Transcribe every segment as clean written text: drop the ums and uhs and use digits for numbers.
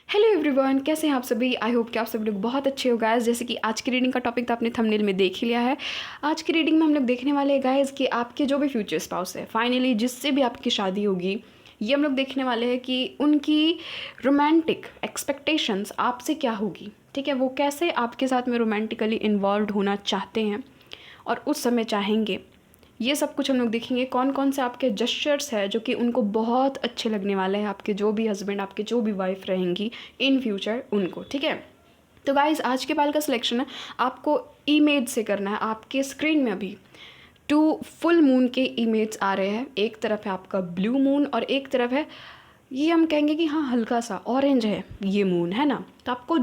Hello everyone, कैसे हैं आप सभी। आई होप कि आप सभी लोग बहुत अच्छे हो गाइस। जैसे कि आज की रीडिंग का टॉपिक तो आपने थंबनेल में देख ही लिया है। आज की रीडिंग में हम लोग देखने वाले हैं गाइस कि आपके जो भी फ्यूचर स्पाउस है, फाइनली जिससे भी आपकी शादी होगी, ये हम लोग देखने वाले हैं कि उनकी रोमांटिक एक्सपेक्टेशंस आपसे क्या होगी। ठीक है, वो कैसे आपके साथ में रोमांटिकली इन्वॉल्व होना चाहते हैं और उस समय चाहेंगे। ये सब कुछ हम लोग देखेंगे। कौन कौन से आपके जेस्चर्स है जो कि उनको बहुत अच्छे लगने वाले हैं, आपके जो भी हस्बैंड, आपके जो भी वाइफ रहेंगी इन फ्यूचर उनको। ठीक है, तो गाइज आज के बाल का सिलेक्शन है आपको इमेज से करना है। आपके स्क्रीन में अभी 2 फुल मून के इमेज आ रहे हैं। एक तरफ है आपका ब्लू मून और एक तरफ है, ये हम कहेंगे कि हाँ हल्का सा ऑरेंज है ये मून, है ना। तो आपको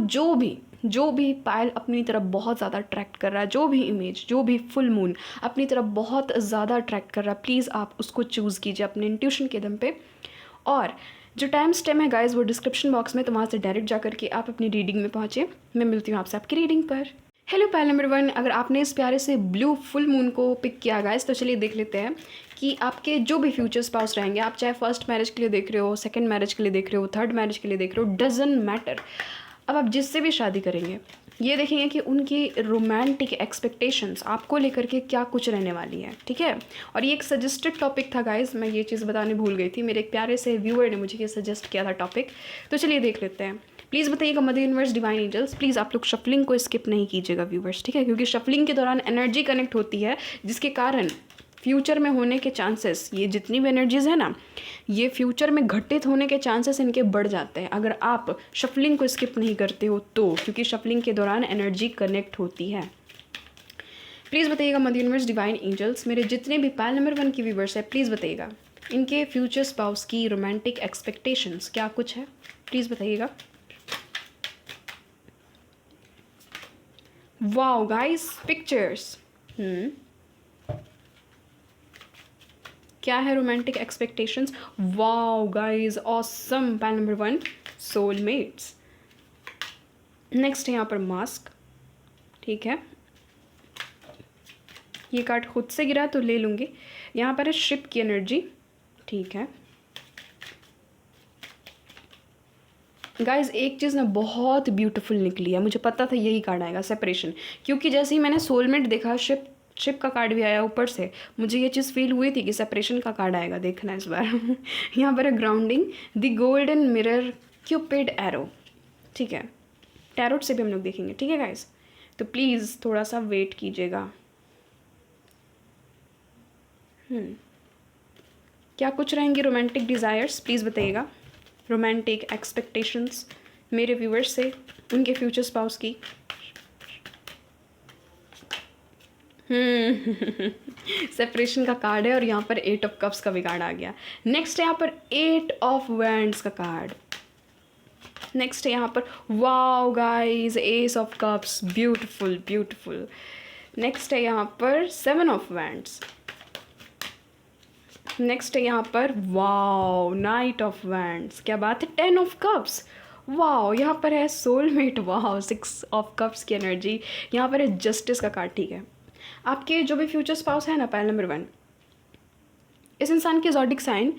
जो भी पायल अपनी तरफ बहुत ज़्यादा अट्रैक्ट कर रहा है, जो भी इमेज, जो भी फुल मून अपनी तरफ बहुत ज़्यादा अट्रैक्ट कर रहा है, प्लीज़ आप उसको चूज़ कीजिए अपने इंट्यूशन के दम पे। और जो टाइम स्टेम है गाइज वो डिस्क्रिप्शन बॉक्स में, तो वहाँ से डायरेक्ट जा करके आप अपनी रीडिंग में पहुँचे। मैं मिलती हूँ आपसे आपकी रीडिंग पर। हेलो पायल नंबर 1, अगर आपने इस प्यारे से ब्लू फुल मून को पिक किया गाइज, तो चलिए देख लेते हैं कि आपके जो भी फ्यूचर स्पाउस रहेंगे, आप चाहे फर्स्ट मैरिज के लिए देख रहे हो, सेकंड मैरिज के लिए देख रहे हो, थर्ड मैरिज के लिए देख रहे हो, डजंट मैटर। अब आप जिससे भी शादी करेंगे, ये देखेंगे कि उनकी रोमांटिक एक्सपेक्टेशंस आपको लेकर के क्या कुछ रहने वाली है। ठीक है, और ये एक सजेस्टेड टॉपिक था गाइज, मैं ये चीज़ बताने भूल गई थी। मेरे एक प्यारे से व्यूअर ने मुझे ये सजेस्ट किया था टॉपिक, तो चलिए देख लेते हैं। प्लीज़ बताइएगा mother universe, divine angels, please आप लोग शफलिंग को स्किप नहीं कीजिएगा व्यूवर्स। ठीक है, क्योंकि शफलिंग के दौरान एनर्जी कनेक्ट होती है, जिसके कारण फ्यूचर में होने के चांसेस, ये जितनी भी एनर्जीज़ है ना, ये फ्यूचर में घटित होने के चांसेस इनके बढ़ जाते हैं अगर आप शफलिंग को स्किप नहीं करते हो तो, क्योंकि शफलिंग के दौरान एनर्जी कनेक्ट होती है। प्लीज़ बताइएगा मदर यूनिवर्स, डिवाइन एंजल्स, मेरे जितने भी पायल नंबर 1 की व्यूवर्स है, प्लीज़ बताइएगा इनके फ्यूचर स्पाउस की रोमांटिक एक्सपेक्टेशंस क्या कुछ है, प्लीज़ बताइएगा। Wow guys, pictures. क्या है romantic expectations. Wow guys, awesome. Pile number 1, soulmates. Next है यहाँ पर मास्क। ठीक है, ये कार्ड खुद से गिरा तो ले लूँगी। यहाँ पर है शिप की एनर्जी। ठीक है गाइज, एक चीज़ ना बहुत ब्यूटीफुल निकली है, मुझे पता था यही कार्ड आएगा, सेपरेशन। क्योंकि जैसे ही मैंने सोलमेट देखा, शिप का कार्ड भी आया ऊपर से, मुझे ये चीज़ फील हुई थी कि सेपरेशन का कार्ड आएगा। देखना इस बार यहाँ पर है grounding, the golden mirror, Cupid arrow. ठीक है, टैरोट से भी हम लोग देखेंगे। ठीक है गाइज, तो प्लीज़ थोड़ा सा वेट कीजिएगा। क्या कुछ रहेंगी रोमांटिक डिज़ायर्स, प्लीज़ बताइएगा। रोमांटिक एक्सपेक्टेशंस मेरे व्यूअर्स से उनके फ्यूचर स्पाउस की। सेपरेशन का कार्ड है और यहाँ पर 8 ऑफ कप्स का भी कार्ड आ गया। नेक्स्ट है यहाँ पर 8 ऑफ वैंड्स का कार्ड। नेक्स्ट है यहाँ पर, wow guys, S of cups, beautiful beautiful. Next है यहाँ पर 7 ऑफ वैंड्स। नेक्स्ट है यहाँ पर, वाओ, नाइट ऑफ वैंड्स, क्या बात है, 10 ऑफ कप्स। वाओ, यहाँ पर है सोलमेट। वाओ, 6 ऑफ कप्स की एनर्जी। यहाँ पर है जस्टिस का कार्ड। ठीक है, आपके जो भी फ्यूचर स्पाउस है ना, पायल नंबर 1, इस इंसान के ज़ोडिक साइन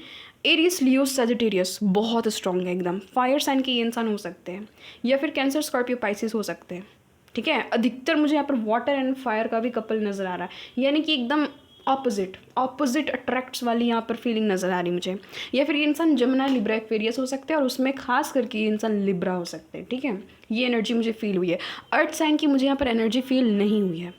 एरीज, लियो, सजिटेरियस बहुत स्ट्रॉन्ग है एकदम। फायर साइन के ये इंसान हो सकते हैं, या फिर कैंसर, स्कॉर्पियो, पाइसिस हो सकते हैं। ठीक है, अधिकतर मुझे यहाँ पर वाटर एंड फायर का भी कपल नज़र आ रहा है, यानी कि एकदम ऑपोजिट अट्रैक्ट्स वाली यहाँ पर फीलिंग नज़र आ रही मुझे। या फिर ये इंसान जमुना, लिब्रा, एक्वेरियस हो सकते हैं, और उसमें खास करके ये इंसान लिब्रा हो सकते हैं। ठीक है, ये एनर्जी मुझे फील हुई है। अर्थ साइन की मुझे यहाँ पर एनर्जी फील नहीं हुई है।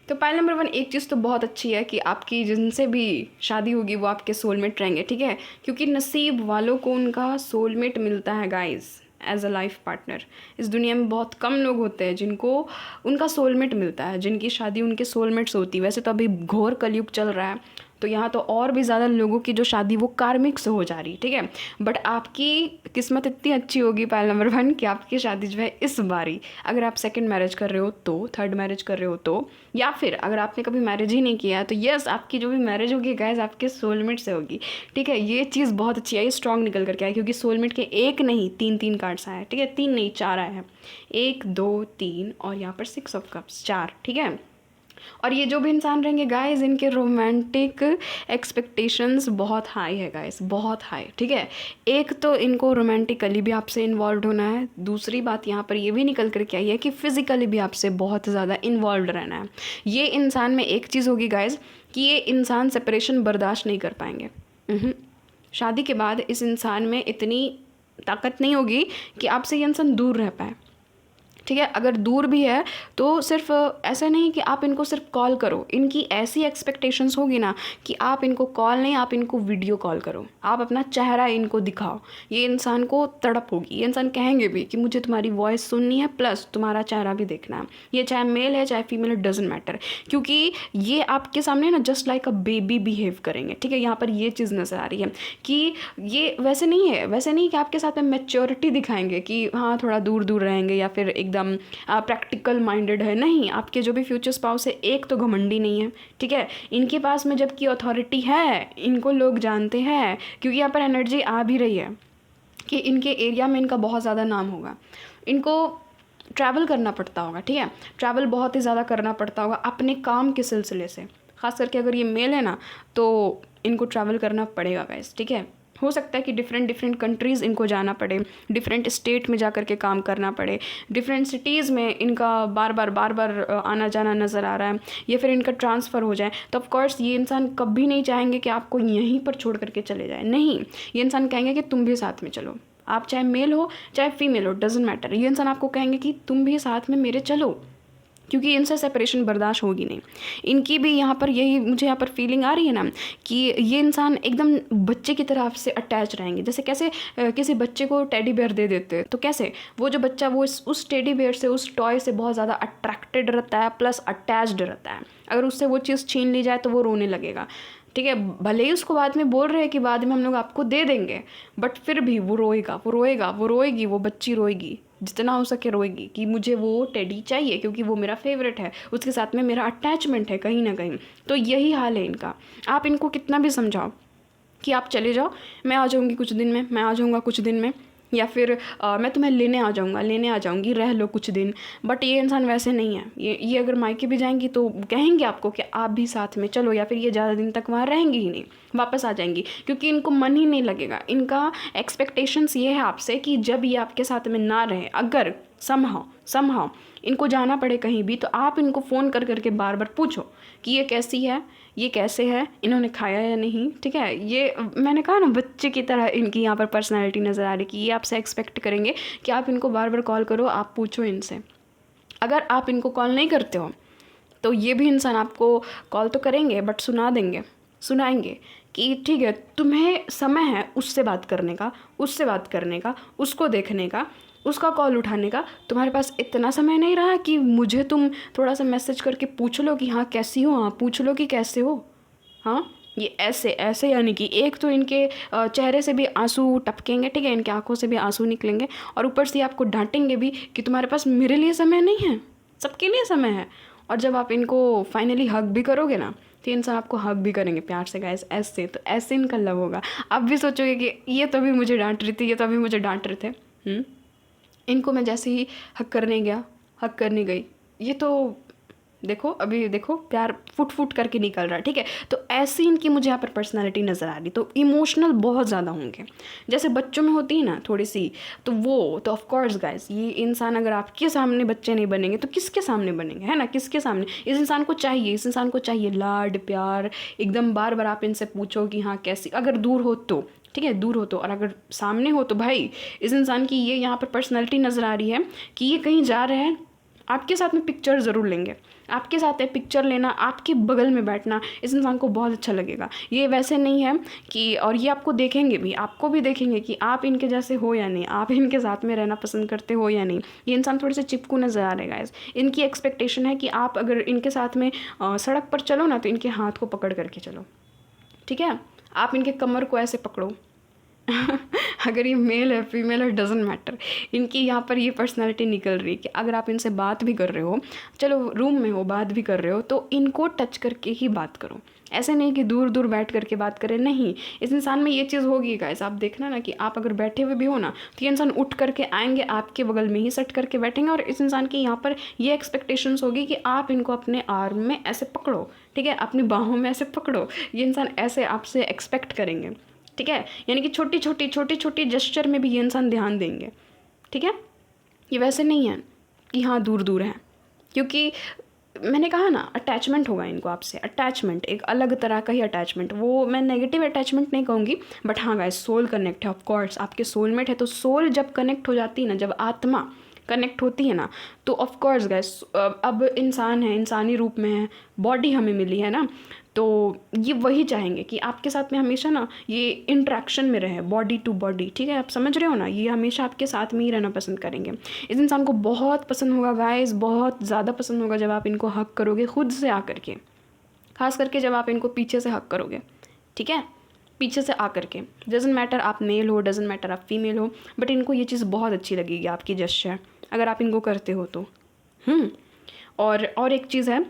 तो पायल नंबर 1, एक चीज़ तो बहुत अच्छी है कि आपकी जिनसे भी शादी होगी वो आपके सोलमेट रहेंगे। ठीक है, क्योंकि नसीब वालों को उनका सोलमेट मिलता है guys, as a life partner. इस दुनिया में बहुत कम लोग होते हैं जिनको उनका सोलमेट मिलता है, जिनकी शादी उनके सोलमेट से होती है। वैसे तो अभी घोर कलयुग चल रहा है, तो यहाँ तो और भी ज़्यादा लोगों की जो शादी वो कार्मिक से हो जा रही है। ठीक है, बट आपकी किस्मत इतनी अच्छी होगी पायल नंबर 1 कि आपकी शादी जो है इस बारी, अगर आप सेकंड मैरिज कर रहे हो तो, थर्ड मैरिज कर रहे हो तो, या फिर अगर आपने कभी मैरिज ही नहीं किया है तो यस, आपकी जो भी मैरिज होगी गाइस आपके सोलमेट से होगी। ठीक है, ये चीज़ बहुत अच्छी है, स्ट्रॉन्ग निकल करके आई, क्योंकि सोलमेट के एक नहीं 3 कार्ड्स आए हैं। ठीक है, 3 नहीं 4 आए हैं, 1 2 3 और यहाँ पर 6 ऑफ कप्स, 4। ठीक है, और ये जो भी इंसान रहेंगे गाइस, इनके रोमांटिक एक्सपेक्टेशंस बहुत हाई है गाइस, बहुत हाई, ठीक है। एक तो इनको रोमांटिकली भी आपसे इन्वॉल्व होना है, दूसरी बात यहाँ पर ये भी निकल कर के आई है कि फिज़िकली भी आपसे बहुत ज़्यादा इन्वॉल्व रहना है। ये इंसान में एक चीज़ होगी गाइस कि ये इंसान सेपरेशन बर्दाश्त नहीं कर पाएंगे। शादी के बाद इस इंसान में इतनी ताकत नहीं होगी कि आपसे ये इंसान दूर रह पाए, ठीक है। अगर दूर भी है तो सिर्फ ऐसा नहीं कि आप इनको सिर्फ कॉल करो, इनकी ऐसी एक्सपेक्टेशंस होगी ना कि आप इनको कॉल नहीं, आप इनको वीडियो कॉल करो, आप अपना चेहरा इनको दिखाओ। ये इंसान को तड़प होगी, ये इंसान कहेंगे भी कि मुझे तुम्हारी वॉइस सुननी है प्लस तुम्हारा चेहरा भी देखना है। ये चाहे मेल है चाहे फीमेल, इट डजेंट मैटर, क्योंकि ये आपके सामने ना just like a baby behave करेंगे, ठीक है। यहाँ पर ये चीज़ नज़र आ रही है कि ये वैसे नहीं है, वैसे नहीं कि आपके साथ में मैच्योरिटी दिखाएंगे कि हाँ थोड़ा दूर दूर रहेंगे या फिर एकदम प्रैक्टिकल माइंडेड है। नहीं, आपके जो भी फ्यूचर स्पाउस है एक तो घमंडी नहीं है, ठीक है। इनके पास में जबकि अथॉरिटी है, इनको लोग जानते हैं, क्योंकि यहाँ पर एनर्जी आ भी रही है कि इनके एरिया में इनका बहुत ज़्यादा नाम होगा। इनको ट्रैवल करना पड़ता होगा, ठीक है, ट्रैवल बहुत ही ज़्यादा करना पड़ता होगा अपने काम के सिलसिले से। ख़ास करके अगर ये मेल है ना तो इनको ट्रैवल करना पड़ेगा गाइस, ठीक है। हो सकता है कि डिफरेंट कंट्रीज़ इनको जाना पड़े, डिफरेंट स्टेट में जा कर के काम करना पड़े, डिफरेंट सिटीज़ में इनका बार बार आना जाना नज़र आ रहा है, या फिर इनका ट्रांसफ़र हो जाए। तो ऑफ कोर्स ये इंसान कभी नहीं चाहेंगे कि आपको यहीं पर छोड़ करके चले जाए। नहीं, ये इंसान कहेंगे कि तुम भी साथ में चलो, आप चाहे मेल हो चाहे फीमेल हो, डजेंट मैटर। ये इंसान आपको कहेंगे कि तुम भी साथ में मेरे चलो, क्योंकि इनसे सेपरेशन बर्दाश्त होगी नहीं। इनकी भी यहाँ पर यही मुझे यहाँ पर फीलिंग आ रही है ना कि ये इंसान एकदम बच्चे की तरह आपसे अटैच रहेंगे। जैसे कैसे किसी बच्चे को टेडी बेयर दे देते हैं, तो कैसे वो जो बच्चा वो उस टेडी बेयर से, उस टॉय से बहुत ज़्यादा अट्रैक्टेड रहता है, प्लस अटैच्ड रहता है। अगर उससे वो चीज़ छीन ली जाए तो वो रोने लगेगा, ठीक है। भले ही उसको बाद में बोल रहे हैं कि बाद में हम लोग आपको दे देंगे, बट फिर भी वो रोएगा, वो रोएगा, वो रोएगी, वो बच्ची रोएगी, जितना हो सके रोएगी कि मुझे वो टेडी चाहिए, क्योंकि वो मेरा फेवरेट है, उसके साथ में मेरा अटैचमेंट है कहीं ना कहीं। तो यही हाल है इनका। आप इनको कितना भी समझाओ कि आप चले जाओ, मैं आ जाऊँगी कुछ दिन में, मैं आ जाऊँगा कुछ दिन में, या फिर मैं तुम्हें लेने आ जाऊँगा, लेने आ जाऊँगी, रह लो कुछ दिन, बट ये इंसान वैसे नहीं है। ये अगर मायके भी जाएंगी तो कहेंगे आपको कि आप भी साथ में चलो, या फिर ये ज़्यादा दिन तक वहाँ रहेंगी ही नहीं, वापस आ जाएंगी, क्योंकि इनको मन ही नहीं लगेगा। इनका एक्सपेक्टेशंस ये है आपसे कि जब ये आपके साथ में ना रहे, अगर समहाउ इनको जाना पड़े कहीं भी, तो आप इनको फ़ोन कर करके बार बार पूछो कि ये कैसी है, ये कैसे है, इन्होंने खाया या नहीं, ठीक है। ये मैंने कहा ना बच्चे की तरह इनकी यहाँ पर पर्सनैलिटी नज़र आ रही कि ये आपसे एक्सपेक्ट करेंगे कि आप इनको बार बार कॉल करो, आप पूछो इनसे। अगर आप इनको कॉल नहीं करते हो तो ये भी इंसान आपको कॉल तो करेंगे बट सुनाएंगे कि ठीक है तुम्हें समय है उससे बात करने का, उसको देखने का, उसका कॉल उठाने का, तुम्हारे पास इतना समय नहीं रहा कि मुझे तुम थोड़ा सा मैसेज करके पूछ लो कि हाँ कैसी हो, हाँ पूछ लो कि कैसे हो। हाँ, ये ऐसे यानी कि एक तो इनके चेहरे से भी आंसू टपकेंगे, ठीक है, इनके आंखों से भी आंसू निकलेंगे, और ऊपर से आपको डांटेंगे भी कि तुम्हारे पास मेरे लिए समय नहीं है, सबके लिए समय है। और जब आप इनको फाइनली हग भी करोगे ना तो इंसान आपको हग भी करेंगे प्यार से गाइस, ऐसे तो ऐसे इनका लव होगा। आप भी सोचोगे कि ये तो अभी मुझे डांट रही थी, ये तो अभी मुझे डांट रहे थे। इनको मैं जैसे ही हक करने गई, ये तो देखो अभी देखो प्यार फुट करके निकल रहा है, ठीक है। तो ऐसी इनकी मुझे यहाँ पर पर्सनालिटी नज़र आ रही। तो इमोशनल बहुत ज़्यादा होंगे, जैसे बच्चों में होती है ना थोड़ी सी, तो वो तो ऑफ कोर्स गाइस ये इंसान अगर आपके सामने बच्चे नहीं बनेंगे तो किसके सामने बनेंगे, है ना, किसके सामने। इस इंसान को चाहिए लाड प्यार, एकदम बार बार आप इनसे पूछो कि हाँ कैसी, अगर दूर हो तो ठीक है, दूर हो तो, और अगर सामने हो तो भाई इस इंसान की ये यहाँ पर पर्सनैलिटी नज़र आ रही है कि ये कहीं जा रहे हैं, आपके साथ में पिक्चर ज़रूर लेंगे, आपके साथ है पिक्चर लेना, आपके बगल में बैठना इस इंसान को बहुत अच्छा लगेगा। ये वैसे नहीं है कि, और ये आपको देखेंगे भी, आपको भी देखेंगे कि आप इनके जैसे हो या नहीं, आप इनके साथ में रहना पसंद करते हो या नहीं। ये इंसान थोड़े से चिपकू नज़र आ रहेगा। इनकी एक्सपेक्टेशन है कि आप अगर इनके साथ में सड़क पर चलो ना तो इनके हाथ को पकड़ करके चलो, ठीक है, आप इनके कमर को ऐसे पकड़ो। अगर ये मेल है फीमेल है डजेंट मैटर, इनकी यहाँ पर ये पर्सनालिटी निकल रही है कि अगर आप इनसे बात भी कर रहे हो, चलो रूम में हो बात भी कर रहे हो, तो इनको टच करके ही बात करो, ऐसे नहीं कि दूर दूर बैठ करके बात करें, नहीं, इस इंसान में ये चीज़ होगी गाइस। आप देखना ना कि आप अगर बैठे हुए भी हो ना तो ये इंसान उठ करके आएंगे, आपके बगल में ही सट करके बैठेंगे, और इस इंसान की यहाँ पर ये एक्सपेक्टेशंस होगी कि आप इनको अपने आर्म में ऐसे पकड़ो, ठीक है, अपनी बाहों में ऐसे पकड़ो। ये इंसान ऐसे आपसे एक्सपेक्ट करेंगे, ठीक है। यानी कि छोटी छोटी जेस्चर में भी ये इंसान ध्यान देंगे, ठीक है। ये वैसे नहीं है कि हाँ दूर दूर हैं, क्योंकि मैंने कहा ना अटैचमेंट होगा इनको आपसे, अटैचमेंट, एक अलग तरह का ही अटैचमेंट। वो मैं नेगेटिव अटैचमेंट नहीं कहूँगी, बट हाँ गाइस, सोल कनेक्ट है, ऑफ कोर्स आपके सोलमेट है। तो सोल जब कनेक्ट हो जाती है ना, जब आत्मा कनेक्ट होती है ना, तो ऑफ कोर्स गाइस, अब इंसान है, इंसानी रूप में है, बॉडी हमें मिली है ना, तो ये वही चाहेंगे कि आपके साथ में हमेशा ना ये इंट्रैक्शन में रहे, बॉडी टू बॉडी, ठीक है, आप समझ रहे हो ना, ये हमेशा आपके साथ में ही रहना पसंद करेंगे। इस इंसान को बहुत पसंद होगा गाइस, बहुत ज़्यादा पसंद होगा जब आप इनको हक करोगे खुद से आकर के, खास करके जब आप इनको पीछे से हक करोगे, ठीक है, पीछे से आकर के। डजेंट मैटर आप मेल हो, डजेंट मैटर आप फीमेल हो, बट इनको ये चीज़ बहुत अच्छी लगेगी आपकी जेस्चर, अगर आप इनको करते हो तो। और एक चीज़ है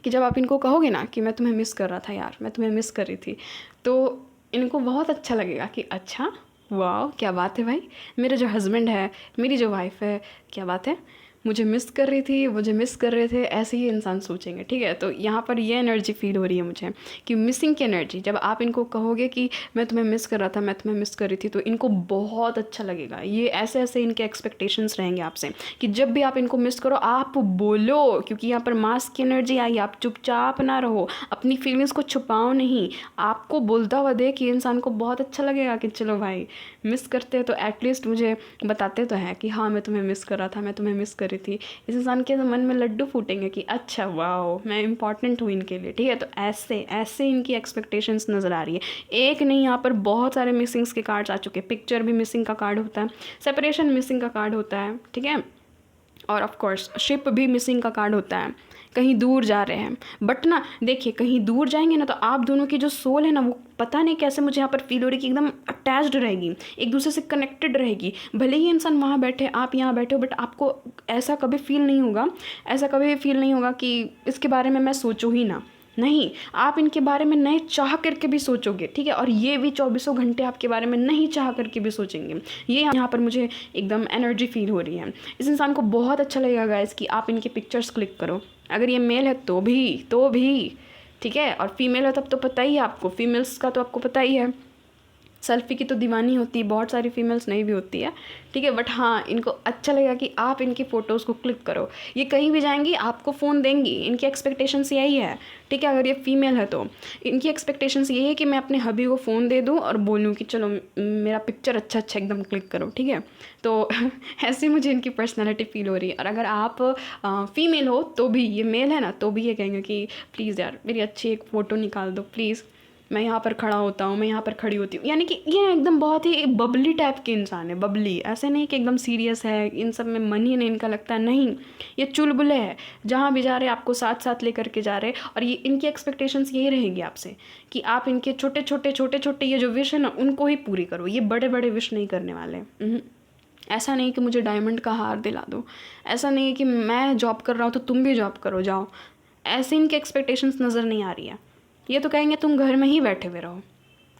कि जब आप इनको कहोगे ना कि मैं तुम्हें मिस कर रहा था यार, मैं तुम्हें मिस कर रही थी, तो इनको बहुत अच्छा लगेगा कि अच्छा वाह क्या बात है भाई, मेरे जो हस्बैंड है, मेरी जो वाइफ है, क्या बात है, मुझे मिस कर रही थी, मुझे मिस कर रहे थे, ऐसे ही इंसान सोचेंगे, ठीक है। तो यहाँ पर ये एनर्जी फील हो रही है मुझे कि मिसिंग की एनर्जी, जब आप इनको कहोगे कि मैं तुम्हें मिस कर रहा था, मैं तुम्हें मिस कर रही थी, तो इनको बहुत अच्छा लगेगा। ये ऐसे ऐसे इनके एक्सपेक्टेशंस रहेंगे आपसे कि जब भी आप इनको मिस करो आप बोलो, क्योंकि यहाँ पर मास्क की एनर्जी आई, आप चुपचाप ना रहो, अपनी फीलिंग्स को छुपाओ नहीं, आपको बोलता हुआ देख ये इंसान को बहुत अच्छा लगेगा कि चलो भाई मिस करते तो एटलीस्ट मुझे बताते तो हैं कि हाँ मैं तुम्हें मिस कर रहा था, मैं तुम्हें मिस कर रही थी। इस इंसान के मन में लड्डू फूटेंगे कि अच्छा वाओ मैं इंपॉर्टेंट हूँ इनके लिए, ठीक है। तो ऐसे ऐसे इनकी एक्सपेक्टेशंस नज़र आ रही है। एक नहीं, यहाँ पर बहुत सारे मिसिंग्स के कार्ड्स आ चुके हैं। पिक्चर भी मिसिंग का कार्ड होता है, सेपरेशन मिसिंग का कार्ड होता है, ठीक है, और ऑफ कोर्स शिप भी मिसिंग का कार्ड होता है, कहीं दूर जा रहे हैं। बट ना देखिए, कहीं दूर जाएंगे ना तो आप दोनों की जो सोल है ना, वो पता नहीं कैसे मुझे यहाँ पर फील हो रही है कि एकदम अटैच्ड रहेगी, एक दूसरे से कनेक्टेड रहेगी। भले ही इंसान वहाँ बैठे, आप यहाँ बैठे हो, बट आपको ऐसा कभी फील नहीं होगा, ऐसा कभी फील नहीं होगा कि इसके बारे में मैं सोचूं ही ना, नहीं, आप इनके बारे में नए चाह करके भी सोचोगे, ठीक है, और ये भी 24 घंटे आपके बारे में नहीं चाह करके भी सोचेंगे। ये यहाँ पर मुझे एकदम एनर्जी फील हो रही है। इस इंसान को बहुत अच्छा लगेगा गाइस कि आप इनकी पिक्चर्स क्लिक करो। अगर ये मेल है तो भी ठीक है, और फीमेल है तब तो पता ही है आपको, फीमेल्स का तो आपको पता ही है, सेल्फी की तो दीवानी होती है, बहुत सारी फीमेल्स नहीं भी होती है, ठीक है। बट हाँ इनको अच्छा लगेगा कि आप इनकी फ़ोटोज़ को क्लिक करो। ये कहीं भी जाएंगी आपको फ़ोन देंगी, इनकी एक्सपेक्टेशंस यही है, ठीक है। अगर ये फीमेल है तो इनकी एक्सपेक्टेशंस यही है कि मैं अपने हबी को फ़ोन दे दूँ और बोलूँ कि चलो मेरा पिक्चर अच्छा एकदम क्लिक करो, ठीक है। तो ऐसे मुझे इनकी पर्सनैलिटी फ़ील हो रही है। और अगर आप फीमेल हो तो भी, ये मेल है ना तो भी ये कहेंगे कि प्लीज़ यार मेरी अच्छी एक फ़ोटो निकाल दो प्लीज़, मैं यहाँ पर खड़ा होता हूँ, मैं यहाँ पर खड़ी होती हूँ। यानी कि ये एकदम बहुत ही बबली टाइप के इंसान है, बबली, ऐसे नहीं कि एकदम सीरियस है, इन सब में मन ही नहीं इनका लगता है, नहीं, ये चुलबुले है, जहाँ भी जा रहे आपको साथ साथ लेकर के जा रहे। और ये इनकी एक्सपेक्टेशंस यही रहेंगी आपसे कि आप इनके छोटे छोटे ये जो विश है ना उनको ही पूरी करो। ये बड़े बड़े विश नहीं करने वाले। ऐसा नहीं कि मुझे डायमंड का हार दिला दो, ऐसा नहीं कि मैं जॉब कर रहा हूँ तो तुम भी जॉब करो जाओ, ऐसे इनकी एक्सपेक्टेशंस नज़र नहीं आ रही है। ये तो कहेंगे तुम घर में ही बैठे हुए रहो,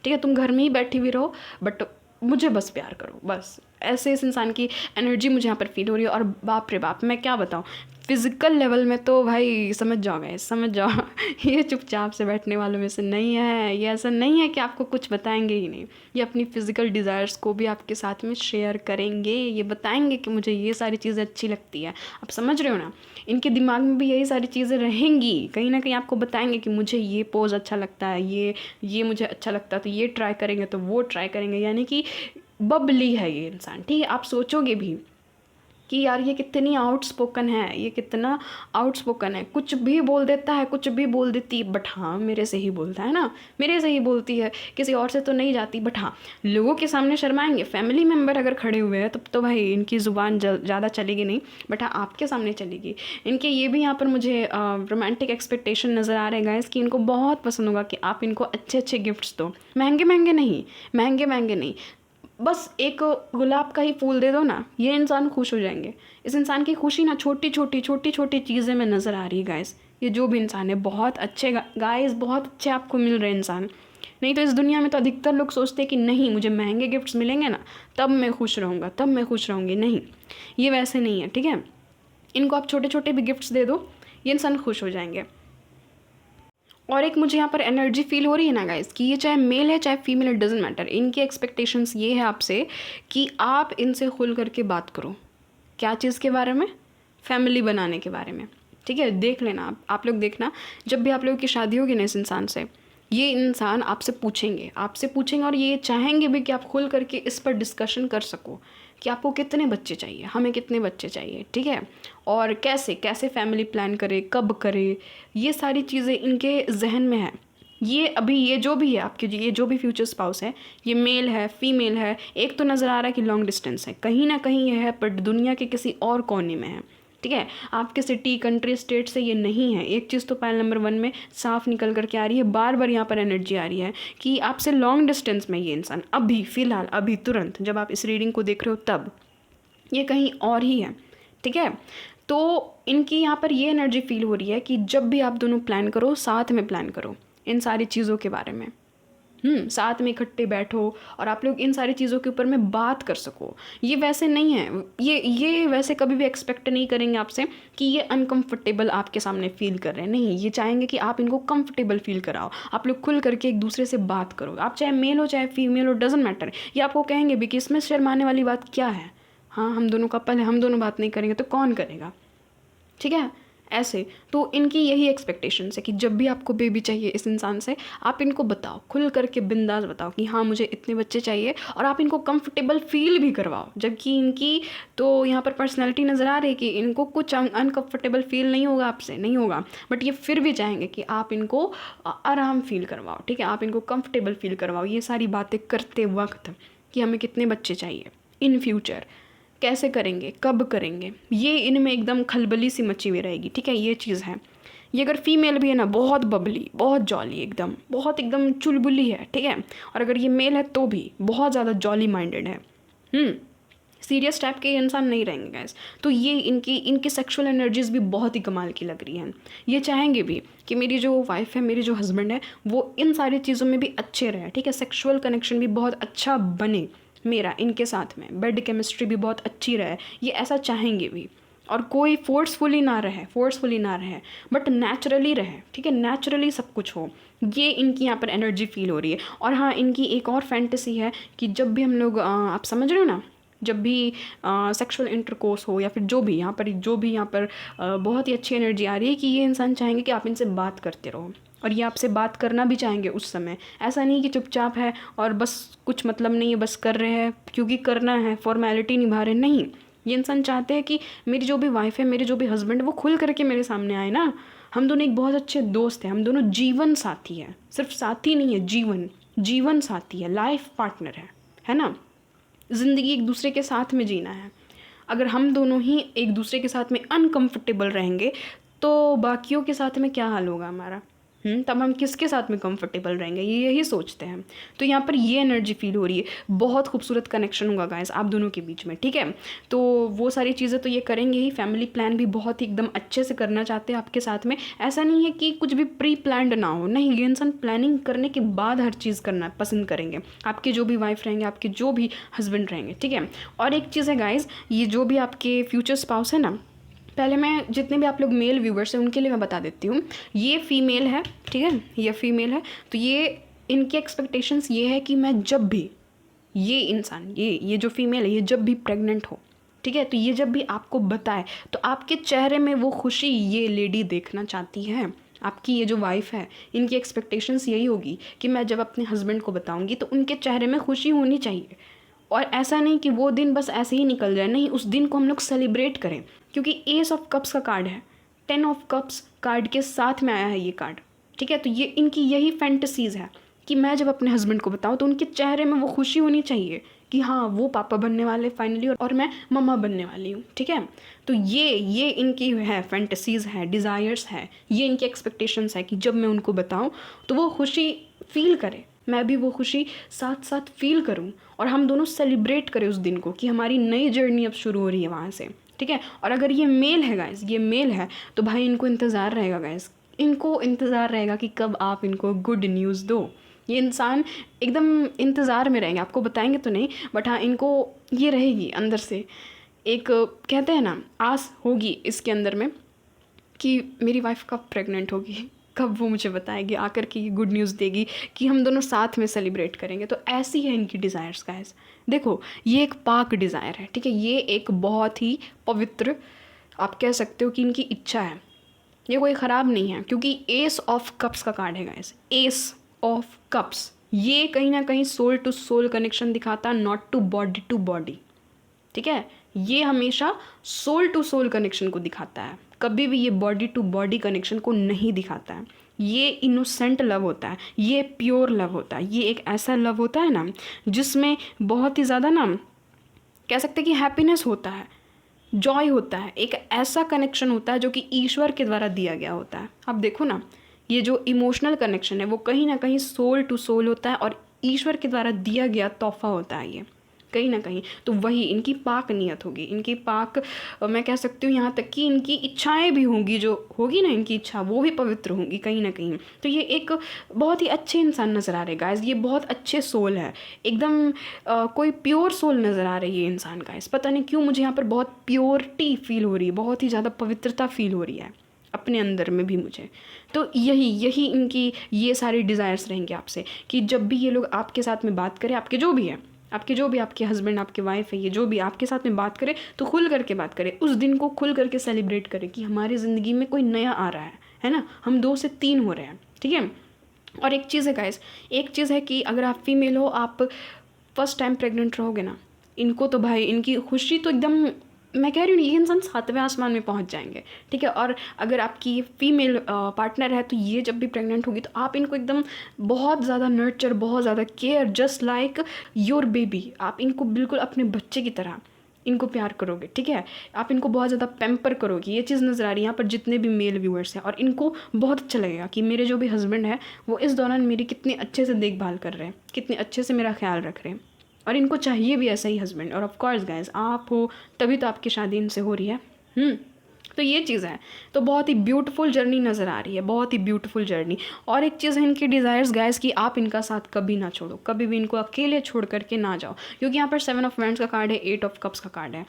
ठीक है, तुम घर में ही बैठी हुई रहो, बट मुझे बस प्यार करो, बस। ऐसे इस इंसान की एनर्जी मुझे यहाँ पर फील हो रही है। और बाप रे बाप, मैं क्या बताऊँ, फिज़िकल लेवल में तो भाई समझ जाओ गैस, समझ जाओ ये चुपचाप से बैठने वालों में से नहीं है। ये ऐसा नहीं है कि आपको कुछ बताएंगे ही नहीं, ये अपनी फ़िज़िकल डिज़ायर्स को भी आपके साथ में शेयर करेंगे। ये बताएंगे कि मुझे ये सारी चीज़ें अच्छी लगती है, आप समझ रहे हो ना। इनके दिमाग में भी यही सारी चीज़ें रहेंगी, कहीं ना कहीं आपको बताएंगे कि मुझे ये पोज अच्छा लगता है, ये मुझे अच्छा लगता है, तो ये ट्राई करेंगे, तो वो ट्राई करेंगे। यानी कि बबली है ये इंसान, ठीक है। आप सोचोगे भी कि यार ये कितनी आउटस्पोकन है, ये कितना आउटस्पोकन है, कुछ भी बोल देता है, कुछ भी बोल देती है, बट हाँ मेरे से ही बोलता है ना, मेरे से ही बोलती है, किसी और से तो नहीं जाती। बट हाँ लोगों के सामने शर्माएंगे, फैमिली मेम्बर अगर खड़े हुए हैं तब तो भाई इनकी ज़ुबान ज़्यादा चलेगी नहीं, बट हाँ आपके सामने चलेगी। इनके ये भी यहाँ पर मुझे रोमांटिक एक्सपेक्टेशन नज़र आ रहे हैं गाइस कि इनको बहुत पसंद होगा कि आप इनको अच्छे अच्छे गिफ्ट्स दो, महंगे महंगे नहीं, बस एक गुलाब का ही फूल दे दो ना, ये इंसान खुश हो जाएंगे। इस इंसान की खुशी ना छोटी छोटी चीज़ें में नज़र आ रही है गाइस। ये जो भी इंसान है बहुत अच्छे गाइस, बहुत अच्छे आपको मिल रहे हैं इंसान। नहीं तो इस दुनिया में तो अधिकतर लोग सोचते हैं कि नहीं मुझे महंगे गिफ्ट्स मिलेंगे ना तब मैं खुश रहूँगा, तब मैं खुश रहूँगी। नहीं, ये वैसे नहीं है, ठीक है। इनको आप छोटे छोटे भी गिफ्ट्स दे दो, ये इंसान खुश हो जाएंगे। और एक मुझे यहाँ पर एनर्जी फील हो रही है ना गाइस कि ये चाहे मेल है चाहे फीमेल, इट डजेंट मैटर। इनकी एक्सपेक्टेशंस ये है आपसे कि आप इनसे खुल करके बात करो। क्या चीज़ के बारे में? फैमिली बनाने के बारे में, ठीक है। देख लेना आप लोग देखना, जब भी आप लोगों की शादी होगी ना इस इंसान से, ये इंसान आपसे पूछेंगे और ये चाहेंगे भी कि आप खुल करके इस पर डिस्कशन कर सको कि आपको कितने बच्चे चाहिए, हमें कितने बच्चे चाहिए, ठीक है। और कैसे कैसे फैमिली प्लान करे, कब करे, ये सारी चीज़ें इनके जहन में है। ये अभी ये जो भी है आपके, ये जो भी फ्यूचर स्पाउस है, ये मेल है फीमेल है, एक तो नज़र आ रहा है कि लॉन्ग डिस्टेंस है, कहीं ना कहीं ये है बट दुनिया के किसी और कोने में है, ठीक है। आपके सिटी कंट्री स्टेट से ये नहीं है। एक चीज़ तो पायल नंबर 1 में साफ निकल करके आ रही है, बार बार यहाँ पर एनर्जी आ रही है कि आपसे लॉन्ग डिस्टेंस में ये इंसान अभी फ़िलहाल, अभी तुरंत जब आप इस रीडिंग को देख रहे हो तब ये कहीं और ही है, ठीक है। तो इनकी यहाँ पर ये एनर्जी फील हो रही है कि जब भी आप दोनों प्लान करो, साथ में प्लान करो इन सारी चीज़ों के बारे में। साथ में इकट्ठे बैठो और आप लोग इन सारी चीज़ों के ऊपर में बात कर सको। ये वैसे नहीं है, ये वैसे कभी भी एक्सपेक्ट नहीं करेंगे आपसे कि ये अनकंफर्टेबल आपके सामने फील कर रहे हैं। नहीं, ये चाहेंगे कि आप इनको कंफर्टेबल फील कराओ, आप लोग खुल करके एक दूसरे से बात करो। आप चाहे मेल हो चाहे फीमेल हो, डजेंट मैटर। ये आपको कहेंगे भी कि इसमें शर्माने वाली बात क्या है, हाँ हम दोनों कपल है, हम दोनों बात नहीं करेंगे तो कौन करेगा, ठीक है। ऐसे तो इनकी यही एक्सपेक्टेशंस है कि जब भी आपको बेबी चाहिए इस इंसान से, आप इनको बताओ, खुल करके बिंदास बताओ कि हाँ मुझे इतने बच्चे चाहिए, और आप इनको कंफर्टेबल फील भी करवाओ। जबकि इनकी तो यहाँ पर पर्सनैलिटी नज़र आ रही है कि इनको कुछ अनकंफर्टेबल फील नहीं होगा आपसे, नहीं होगा, बट ये फिर भी चाहेंगे कि आप इनको आराम फील करवाओ, ठीक है। आप इनको कंफर्टेबल फील करवाओ ये सारी बातें करते वक्त कि हमें कितने बच्चे चाहिए इन फ्यूचर, कैसे करेंगे, कब करेंगे, ये इनमें एकदम खलबली सी मची हुई रहेगी, ठीक है। ये चीज़ है। ये अगर फीमेल भी है ना, बहुत बबली, बहुत जॉली, एकदम बहुत एकदम चुलबुली है, ठीक है। और अगर ये मेल है तो भी बहुत ज़्यादा जॉली माइंडेड है, सीरियस टाइप के इंसान नहीं रहेंगे गैस। तो ये इनकी सेक्सुअल एनर्जीज भी बहुत ही कमाल की लग रही हैं। ये चाहेंगे भी कि मेरी जो वाइफ है, मेरी जो हस्बैंड है, वो इन सारी चीज़ों में भी अच्छे रहे, ठीक है। सेक्सुअल कनेक्शन भी बहुत अच्छा बने मेरा इनके साथ में, बेड केमिस्ट्री भी बहुत अच्छी रहे, ये ऐसा चाहेंगे भी। और कोई फोर्सफुली ना रहे बट नेचुरली रहे, ठीक है। नेचुरली सब कुछ हो, ये इनकी यहाँ पर एनर्जी फील हो रही है। और हाँ, इनकी एक और फैंटेसी है कि जब भी हम लोग आप समझ रहे हो ना, जब भी सेक्सुअल इंटरकोर्स हो या फिर जो भी यहाँ पर बहुत ही अच्छी एनर्जी आ रही है कि ये इंसान चाहेंगे कि आप इनसे बात करते रहो, और ये आपसे बात करना भी चाहेंगे उस समय। ऐसा नहीं कि चुपचाप है और बस कुछ मतलब नहीं है, बस कर रहे हैं क्योंकि करना है, फॉर्मेलिटी निभा रहे, नहीं। ये इंसान चाहते हैं कि मेरी जो भी वाइफ है, मेरे जो भी हस्बैंड है, वो खुल करके मेरे सामने आए ना। हम दोनों एक बहुत अच्छे दोस्त हैं, हम दोनों जीवन साथी हैं, सिर्फ साथी नहीं है, जीवन साथी है, लाइफ पार्टनर है ना। ज़िंदगी एक दूसरे के साथ में जीना है। अगर हम दोनों ही एक दूसरे के साथ में अनकंफर्टेबल रहेंगे तो बाकियों के साथ में क्या हाल होगा हमारा, तब हम किसके साथ में कंफर्टेबल रहेंगे, ये यही सोचते हैं। तो यहाँ पर ये एनर्जी फील हो रही है, बहुत खूबसूरत कनेक्शन होगा गाइस आप दोनों के बीच में, ठीक है। तो वो सारी चीज़ें तो ये करेंगे ही। फैमिली प्लान भी बहुत ही एकदम अच्छे से करना चाहते हैं आपके साथ में। ऐसा नहीं है कि कुछ भी प्री प्लान्ड ना हो, नहीं, ये इंसान प्लानिंग करने के बाद हर चीज़ करना पसंद करेंगे, आपके जो भी वाइफ रहेंगे, आपके जो भी हस्बैंड रहेंगे, ठीक है। और एक चीज़ है गाइस, ये जो भी आपके फ्यूचर स्पाउस है ना, पहले मैं जितने भी आप लोग मेल व्यूवर्स हैं उनके लिए मैं बता देती हूँ। ये फीमेल है, ठीक है, ये फीमेल है। तो ये इनकी एक्सपेक्टेशंस ये है कि मैं जब भी ये इंसान, ये जो फीमेल है, ये जब भी प्रेग्नेंट हो, ठीक है, तो ये जब भी आपको बताए तो आपके चेहरे में वो खुशी ये लेडी देखना चाहती है। आपकी ये जो वाइफ है, इनकी एक्सपेक्टेशंस यही होगी कि मैं जब अपने हस्बैंड को बताऊँगी तो उनके चेहरे में खुशी होनी चाहिए। और ऐसा नहीं कि वो दिन बस ऐसे ही निकल जाए, नहीं, उस दिन को हम लोग सेलिब्रेट करें। क्योंकि एस ऑफ कप्स का कार्ड है, 10 ऑफ कप्स कार्ड के साथ में आया है ये कार्ड, ठीक है। तो ये इनकी यही फैंटेसीज़ है कि मैं जब अपने हस्बैंड को बताऊँ तो उनके चेहरे में वो खुशी होनी चाहिए कि हाँ वो पापा बनने वाले फाइनली, और मैं मम्मा बनने वाली हूँ, ठीक है। तो ये इनकी है फैंटेसीज़ है, डिज़ायर्स है, ये इनकी एक्सपेक्टेशंस है कि जब मैं उनको बताऊँ तो वो खुशी फील करे, मैं भी वो खुशी साथ साथ फील करूँ और हम दोनों सेलिब्रेट करें उस दिन को कि हमारी नई जर्नी अब शुरू हो रही है वहाँ से, ठीक है। और अगर ये मेल है गाइस, ये मेल है, तो भाई इनको इंतज़ार रहेगा गाइस, इनको इंतज़ार रहेगा कि कब आप इनको गुड न्यूज़ दो। ये इंसान एकदम इंतज़ार में रहेंगे, आपको बताएंगे तो नहीं, बट हाँ इनको ये रहेगी अंदर से एक, कहते हैं ना, आस होगी इसके अंदर में कि मेरी वाइफ कब प्रेग्नेंट होगी, कब वो मुझे बताएगी आकर के, ये गुड न्यूज़ देगी कि हम दोनों साथ में सेलिब्रेट करेंगे। तो ऐसी है इनकी डिज़ायर्स गाइस। देखो ये एक पाक डिज़ायर है, ठीक है, ये एक बहुत ही पवित्र, आप कह सकते हो कि इनकी इच्छा है, ये कोई ख़राब नहीं है, क्योंकि एस ऑफ कप्स का कार्ड है गाइस, एस ऑफ कप्स। ये कहीं ना कहीं सोल टू सोल कनेक्शन दिखाता है, नॉट टू बॉडी, ठीक है। ये हमेशा सोल टू सोल कनेक्शन को दिखाता है, कभी भी ये बॉडी टू बॉडी कनेक्शन को नहीं दिखाता है। ये इनोसेंट लव होता है, ये प्योर लव होता है, ये एक ऐसा लव होता है ना जिसमें बहुत ही ज़्यादा ना, कह सकते हैं कि हैप्पीनेस होता है, जॉय होता है, एक ऐसा कनेक्शन होता है जो कि ईश्वर के द्वारा दिया गया होता है। आप देखो ना, ये जो इमोशनल कनेक्शन है वो कहीं ना कहीं सोल टू सोल होता है और ईश्वर के द्वारा दिया गया तोहफा होता है ये कहीं ना कहीं। तो वही इनकी पाक नियत होगी, इनकी पाक, मैं कह सकती हूँ यहाँ तक कि इनकी इच्छाएं भी होंगी, जो होगी ना इनकी इच्छा, वो भी पवित्र होंगी कहीं ना कहीं। तो ये एक बहुत ही अच्छे इंसान नज़र आ रहे गाइस, ये बहुत अच्छे सोल है, एकदम कोई प्योर सोल नज़र आ रही है इंसान गाइस। पता नहीं क्यों मुझे यहाँ पर बहुत प्योरिटी फील हो रही है, बहुत ही ज़्यादा पवित्रता फील हो रही है अपने अंदर में भी मुझे। तो यही इनकी ये सारी डिज़ायर्स रहेंगे आपसे, कि जब भी ये लोग आपके साथ में बात करें, आपके जो भी आपके हस्बैंड, आपके वाइफ है, ये जो भी आपके साथ में बात करे तो खुल करके बात करें, उस दिन को खुल करके सेलिब्रेट करें कि हमारी ज़िंदगी में कोई नया आ रहा है ना, हम 2 से 3 हो रहे हैं, ठीक है। और एक चीज़ है गाइस, एक चीज़ है कि अगर आप फीमेल हो, आप फर्स्ट टाइम प्रेग्नेंट रहोगे ना, इनको तो भाई इनकी खुशी तो एकदम, मैं कह रही हूँ ये इंसान 7वें आसमान में पहुँच जाएंगे, ठीक है। और अगर आपकी फीमेल पार्टनर है तो ये जब भी प्रेग्नेंट होगी तो आप इनको एकदम बहुत ज़्यादा नर्चर, बहुत ज़्यादा care, just like your baby, आप इनको बिल्कुल अपने बच्चे की तरह इनको प्यार करोगे, ठीक है। आप इनको बहुत ज़्यादा पैम्पर करोगे, ये चीज़ नज़र आ रही है यहाँ पर जितने भी मेल व्यूअर्स हैं। और इनको बहुत अच्छा लगेगा कि मेरे जो भी हस्बैंड है वो इस दौरान मेरी कितनी अच्छे से देखभाल कर रहे हैं, कितने अच्छे से मेरा ख्याल रख रहे हैं, और इनको चाहिए भी ऐसा ही हस्बैंड। और ऑफ कोर्स गाइस आप हो तभी तो आपकी शादी इनसे हो रही है। तो ये चीज़ है, तो बहुत ही ब्यूटीफुल जर्नी नज़र आ रही है, बहुत ही ब्यूटीफुल जर्नी। और एक चीज़ है इनकी डिज़ायर्स गाइस कि आप इनका साथ कभी ना छोड़ो, कभी भी इनको अकेले छोड़ करके ना जाओ, क्योंकि यहाँ पर 7 ऑफ वैंड्स का कार्ड है, 8 ऑफ कप्स का कार्ड है,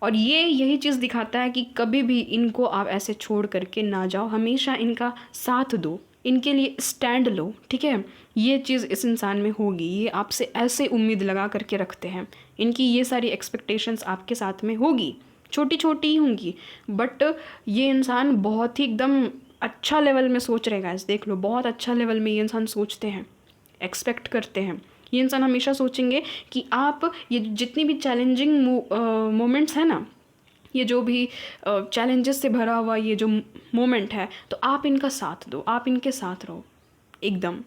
और ये यही चीज़ दिखाता है कि कभी भी इनको आप ऐसे छोड़ करके ना जाओ, हमेशा इनका साथ दो, इनके लिए स्टैंड लो, ठीक है। ये चीज़ इस इंसान में होगी, ये आपसे ऐसे उम्मीद लगा करके रखते हैं, इनकी ये सारी एक्सपेक्टेशंस आपके साथ में होगी, छोटी छोटी ही होंगी, बट ये इंसान बहुत ही एकदम अच्छा लेवल में सोच रहेगा। इस देख लो, बहुत अच्छा लेवल में ये इंसान सोचते हैं, एक्सपेक्ट करते हैं। ये इंसान हमेशा सोचेंगे कि आप ये जितनी भी चैलेंजिंग मोमेंट्स है ना, ये जो भी चैलेंजेस से भरा हुआ ये जो मोमेंट है, तो आप इनका साथ दो, आप इनके साथ रहो एकदम,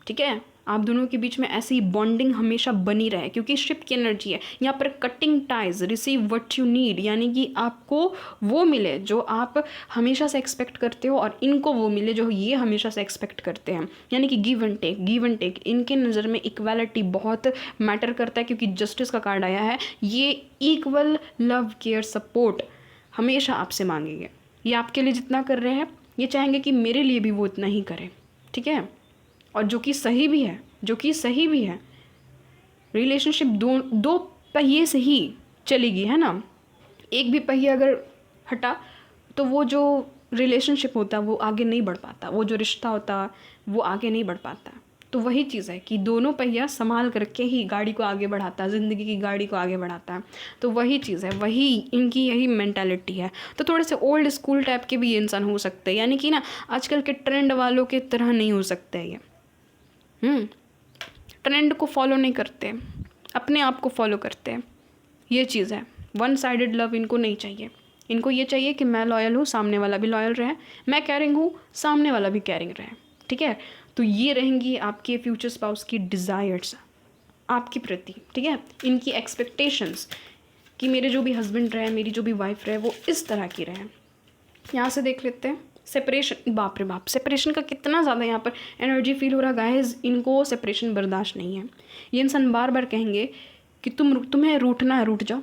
ठीक है। आप दोनों के बीच में ऐसी बॉन्डिंग हमेशा बनी रहे, क्योंकि शिप की एनर्जी है यहाँ पर, cutting ties, receive what you need, यानी कि आपको वो मिले जो आप हमेशा से एक्सपेक्ट करते हो, और इनको वो मिले जो ये हमेशा से एक्सपेक्ट करते हैं, यानी कि गिव एंड टेक। इनके नज़र में इक्वालिटी बहुत मैटर करता है, क्योंकि जस्टिस का कार्ड आया है। ये इक्वल लव, केयर, सपोर्ट हमेशा आपसे मांगेंगे। ये आपके लिए जितना कर रहे हैं, ये चाहेंगे कि मेरे लिए भी वो इतना ही करें, ठीक है। और जो कि सही भी है, रिलेशनशिप दो पहिए से ही चलेगी, है ना। एक भी पहिया अगर हटा तो वो जो रिलेशनशिप होता है वो आगे नहीं बढ़ पाता, वो जो रिश्ता होता है वो आगे नहीं बढ़ पाता। तो वही चीज़ है कि दोनों पहिया संभाल करके ही गाड़ी को आगे बढ़ाता है, ज़िंदगी की गाड़ी को आगे बढ़ाता है। तो वही चीज़ है, वही इनकी यही मेंटालिटी है। तो थोड़े से ओल्ड स्कूल टाइप के भी ये इंसान हो सकते हैं, यानी कि ना आजकल के ट्रेंड वालों के तरह नहीं हो सकते ये। ट्रेंड को फॉलो नहीं करते, अपने आप को फॉलो करते हैं, ये चीज़ है। वन साइडेड लव इनको नहीं चाहिए, इनको ये चाहिए कि मैं लॉयल हूँ, सामने वाला भी लॉयल रहे, मैं कैरिंग हूँ, सामने वाला भी कैरिंग रहे, ठीक है। तो ये रहेंगी आपके फ्यूचर स्पाउस की डिज़ायर्स आपके प्रति, ठीक है। इनकी एक्सपेक्टेशंस कि मेरे जो भी हस्बैंड रहे, मेरी जो भी वाइफ रहे, वो इस तरह की रहे। यहाँ से देख लेते हैं सेपरेशन, बाप रे बाप, सेपरेशन का कितना ज़्यादा यहाँ पर एनर्जी फील हो रहा है गाइस। इनको सेपरेशन बर्दाश्त नहीं है। ये इंसान बार बार कहेंगे कि तुम्हें रूठना है, रूठ जाओ,